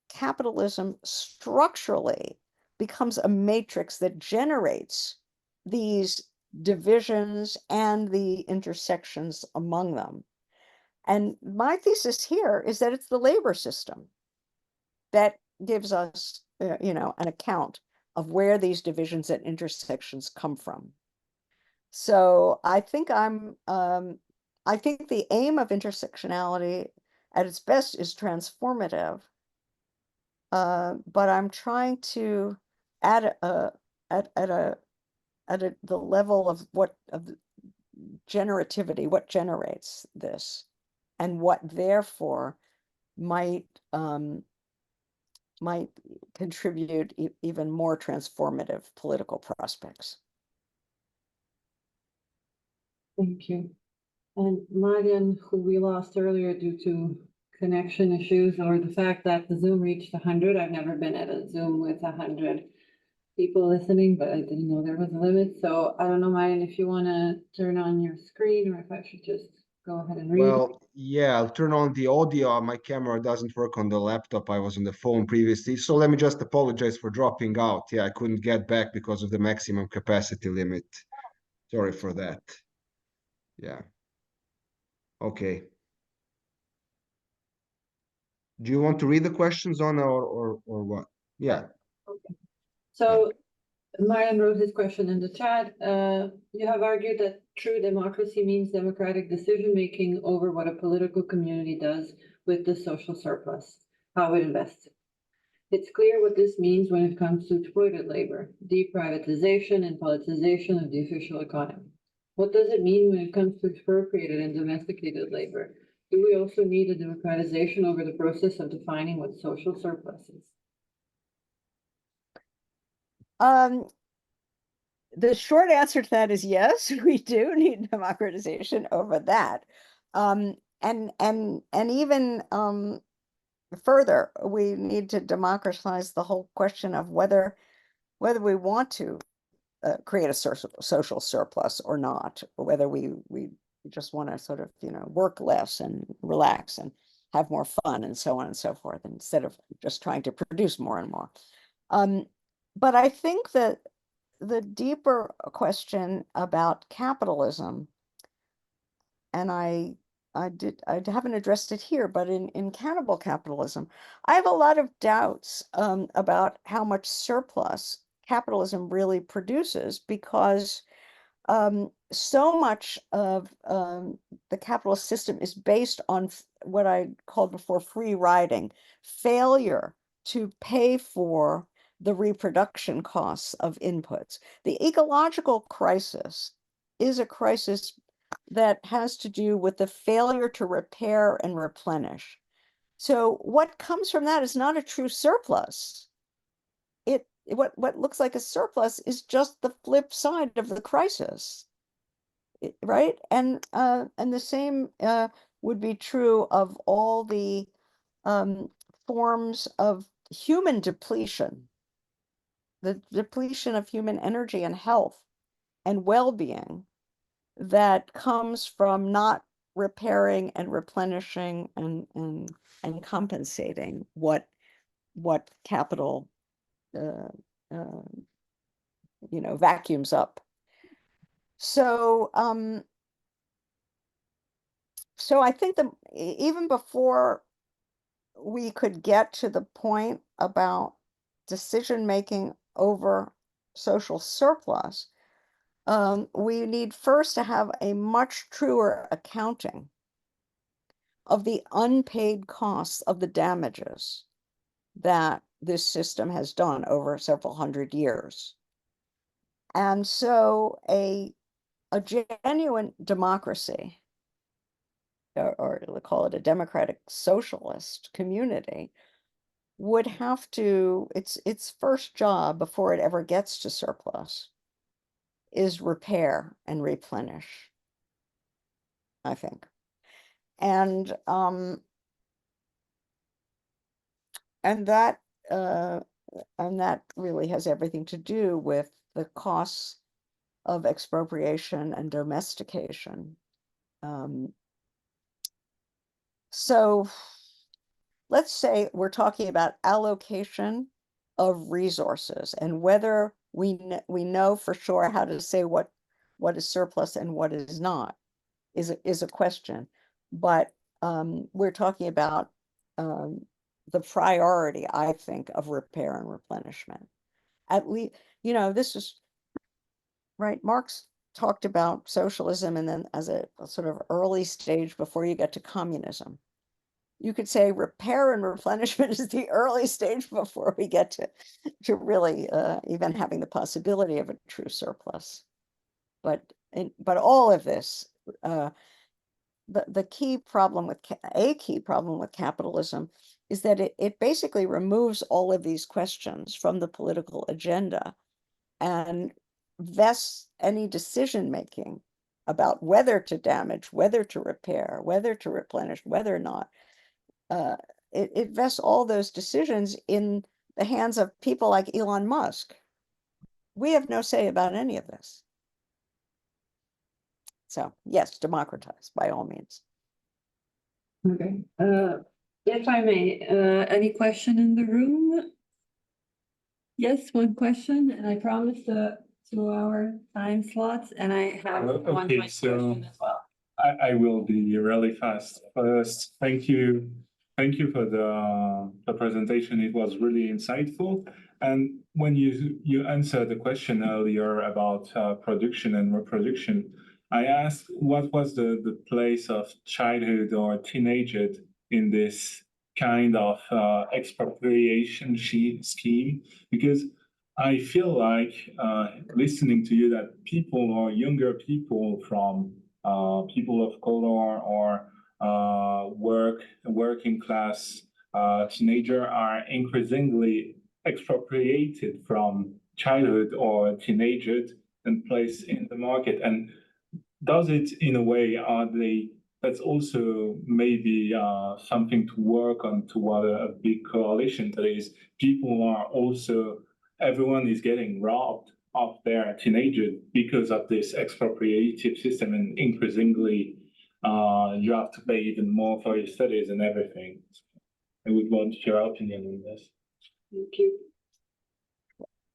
capitalism structurally becomes a matrix that generates these divisions and the intersections among them. And my thesis here is that it's the labor system that gives us, an account of where these divisions and intersections come from. So I think I think the aim of intersectionality at its best is transformative, but I'm trying to add the level of generativity, what generates this, and what therefore might contribute even more transformative political prospects. Thank you. And Marjan, who we lost earlier due to connection issues or the fact that the Zoom reached 100. I've never been at a Zoom with 100 people listening, but I didn't know there was a limit. So I don't know, Marjan, if you want to turn on your screen or if I should just go ahead and read. Well, yeah, I'll turn on the audio. My camera doesn't work on the laptop. I was on the phone previously. So let me just apologize for dropping out. Yeah, I couldn't get back because of the maximum capacity limit. Sorry for that. Yeah. Okay. Do you want to read the questions on or what? Yeah. Okay. So Marjan wrote his question in the chat. You have argued that true democracy means democratic decision-making over what a political community does with the social surplus, how it invests it. It's clear what this means when it comes to exploited labor, deprivatization and politicization of the official economy. What does it mean when it comes to expropriated and domesticated labor? Do we also need a democratization over the process of defining what social surplus is? The short answer to that is yes, we do need democratization over that. And even further, we need to democratize the whole question of whether we want to create a social surplus or not, or whether we just want to sort of, work less and relax and have more fun and so on and so forth, instead of just trying to produce more and more. But I think that the deeper question about capitalism, and I haven't addressed it here, but in Cannibal Capitalism, I have a lot of doubts about how much surplus capitalism really produces, because so much of the capitalist system is based on what I called before free riding, failure to pay for the reproduction costs of inputs. The ecological crisis is a crisis that has to do with the failure to repair and replenish. So what comes from that is not a true surplus. What looks like a surplus is just the flip side of the crisis, right? And the same would be true of all the forms of human depletion, the depletion of human energy and health and well-being that comes from not repairing and replenishing and compensating what capital vacuums up. So I think that even before we could get to the point about decision making over social surplus, we need first to have a much truer accounting of the unpaid costs of the damages that this system has done over several hundred years. And so a genuine democracy, or we'll call it a democratic socialist community, would have to, its first job before it ever gets to surplus is repair and replenish, I think. And that really has everything to do with the costs of expropriation and domestication. So let's say we're talking about allocation of resources, and whether we know for sure how to say what is surplus and what is not is a question. But we're talking about the priority, I think, of repair and replenishment. At least, this is right. Marx talked about socialism, and then as a sort of early stage before you get to communism. You could say repair and replenishment is the early stage before we get to really even having the possibility of a true surplus. But all of this, the key problem with capitalism is that it basically removes all of these questions from the political agenda and vests any decision making about whether to damage, whether to repair, whether to replenish, whether or not. It vests all those decisions in the hands of people like Elon Musk. We have no say about any of this. So yes, democratize by all means. Okay. If I may, any question in the room? Yes, one question, and I promised a 2-hour time slots, and I have one Okay, question as well. I will be really fast. First, thank you for the presentation. It was really insightful. And when you answered the question earlier about production and reproduction, I asked what was the place of childhood or teenagehood in this kind of expropriation scheme, because I feel like listening to you that people or younger people from people of color or working class teenager are increasingly expropriated from childhood or teenagehood and placed in the market. And does it, in a way, are they that's also maybe something to work on toward a big coalition. That is, people are also, everyone is getting robbed of their teenager because of this expropriated system, and increasingly you have to pay even more for your studies and everything. I would want your opinion on this. Thank you.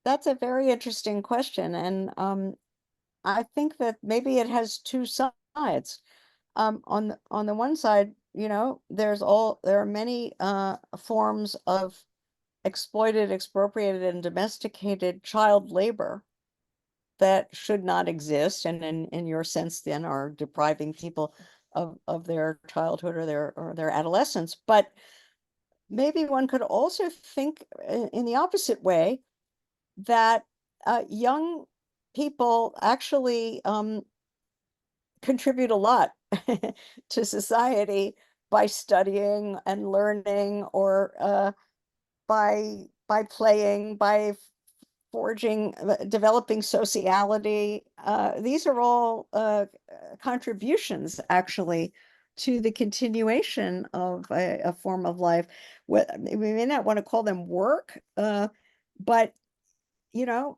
That's a very interesting question, and I think that maybe it has two sides. On the one side, you know, there are many forms of exploited, expropriated, and domesticated child labor that should not exist, and in your sense, then are depriving people of their childhood or their adolescence. But maybe one could also think in the opposite way, that young people actually contribute a lot to society by studying and learning, or by playing, by forging, developing sociality. These are all contributions, actually, to the continuation of a form of life. We may not want to call them work, but you know,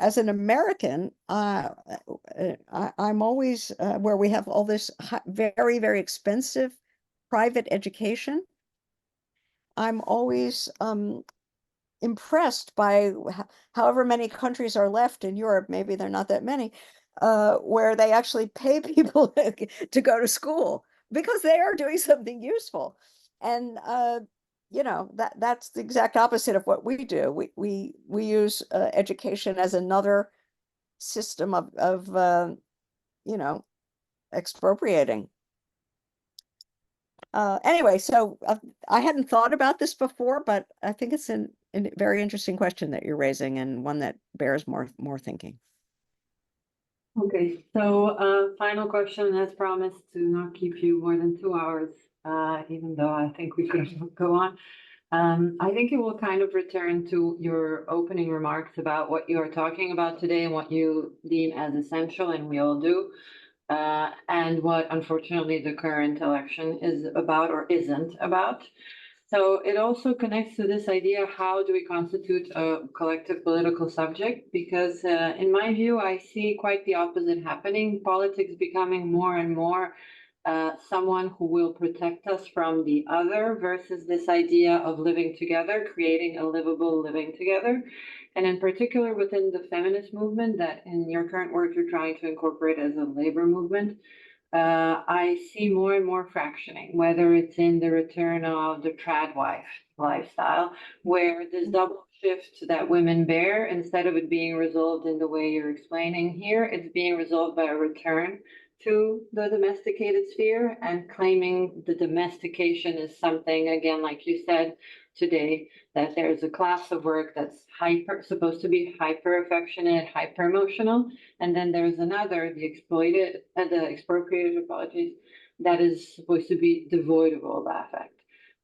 as an American, I'm always where we have all this very, very expensive private education. I'm always impressed by however many countries are left in Europe, maybe they're not that many, where they actually pay people to go to school because they are doing something useful. And you know, that's the exact opposite of what we do. We use education as another system of you know, expropriating. Anyway, so I hadn't thought about this before, but I think it's a very interesting question that you're raising, and one that bears more thinking. Okay, so final question, as promised, to not keep you more than 2 hours, even though I think we could go on. I think it will kind of return to your opening remarks about what you are talking about today and what you deem as essential, and we all do, and what unfortunately the current election is about or isn't about. So it also connects to this idea, how do we constitute a collective political subject? Because in my view, I see quite the opposite happening. Politics becoming more and more someone who will protect us from the other, versus this idea of living together, creating a livable living together. And in particular within the feminist movement, that in your current work you're trying to incorporate as a labor movement, I see more and more fractioning, whether it's in the return of the trad wife lifestyle, where this double shift that women bear, instead of it being resolved in the way you're explaining here, it's being resolved by a return to the domesticated sphere, and claiming the domestication is something, again, like you said today, that there's a class of work that's supposed to be hyper affectionate, hyper emotional, and then there's another, the expropriated, apologies, that is supposed to be devoid of all that affect.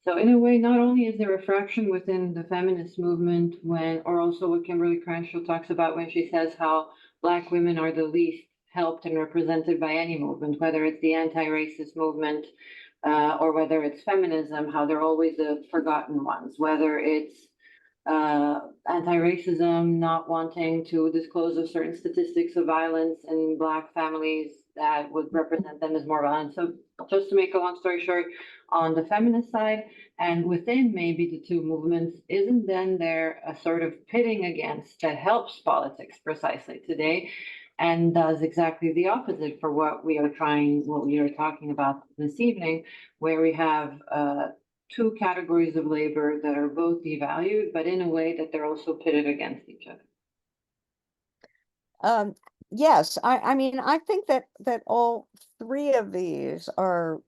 So in a way, not only is there a fraction within the feminist movement, or also what Kimberly Crenshaw talks about when she says how Black women are the least helped and represented by any movement, whether it's the anti-racist movement, or whether it's feminism, how they're always the forgotten ones, whether it's anti-racism, not wanting to disclose of certain statistics of violence in Black families that would represent them as more violent. So just to make a long story short, on the feminist side, and within maybe the two movements, isn't then there a sort of pitting against that helps politics precisely today, and does exactly the opposite for what we are talking about this evening, where we have two categories of labor that are both devalued, but in a way that they're also pitted against each other. Yes, I mean, I think that all three of these are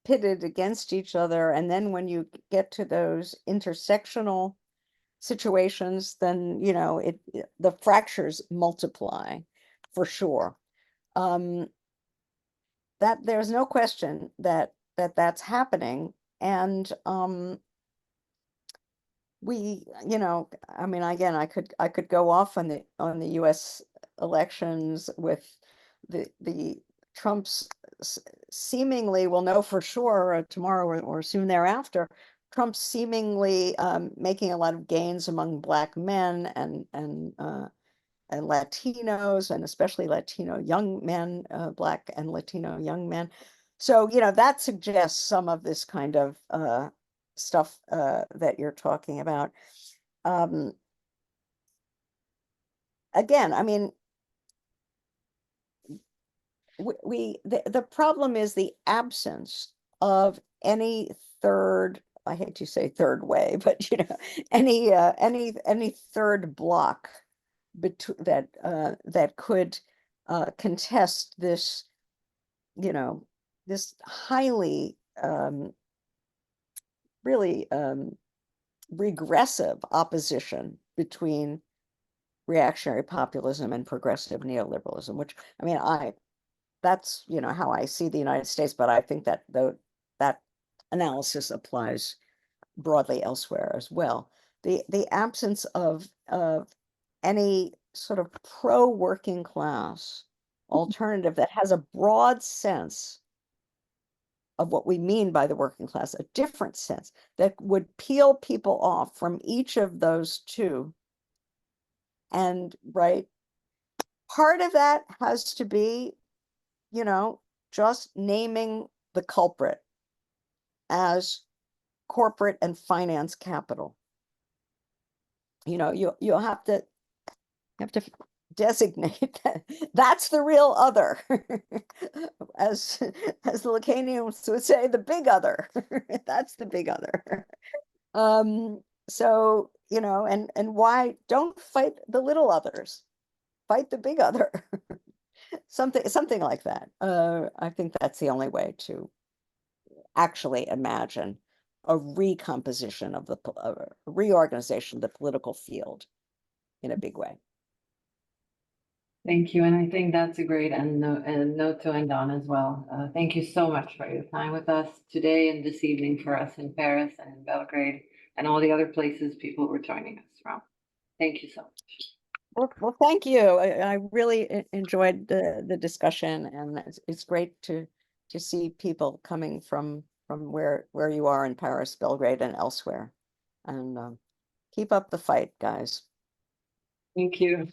pitted against each other, and then when you get to those intersectional situations, then you know the fractures multiply, for sure. That there's no question that that's happening, and we, you know, I mean, again, I could go off on the US elections with the Trump's seemingly, we'll know for sure tomorrow or soon thereafter, Trump's seemingly making a lot of gains among Black men and Latinos, and especially Latino young men, Black and Latino young men. So, that suggests some of this kind of stuff that you're talking about. Again, I mean, the problem is the absence of any third, I hate to say third way, but any third block that could contest this, this highly really regressive opposition between reactionary populism and progressive neoliberalism, which, I mean, that's how I see the United States, but I think that that analysis applies broadly elsewhere as well. The absence of any sort of pro-working class alternative that has a broad sense of what we mean by the working class, a different sense that would peel people off from each of those two. And part of that has to be, just naming the culprit as corporate and finance capital. You'll have to designate that's the real other, as the Lacanians would say, the big other. That's the big other. So and why don't fight the little others, fight the big other. something like that. I think that's the only way to actually imagine a recomposition of the reorganization of the political field in a big way. Thank you, and I think that's a great note to end on as well. Thank you so much for your time with us today and this evening for us in Paris and in Belgrade and all the other places people were joining us from. Thank you so much. Well, thank you. I really enjoyed the discussion, and it's great to see people coming from where you are in Paris, Belgrade, and elsewhere. And keep up the fight, guys. Thank you.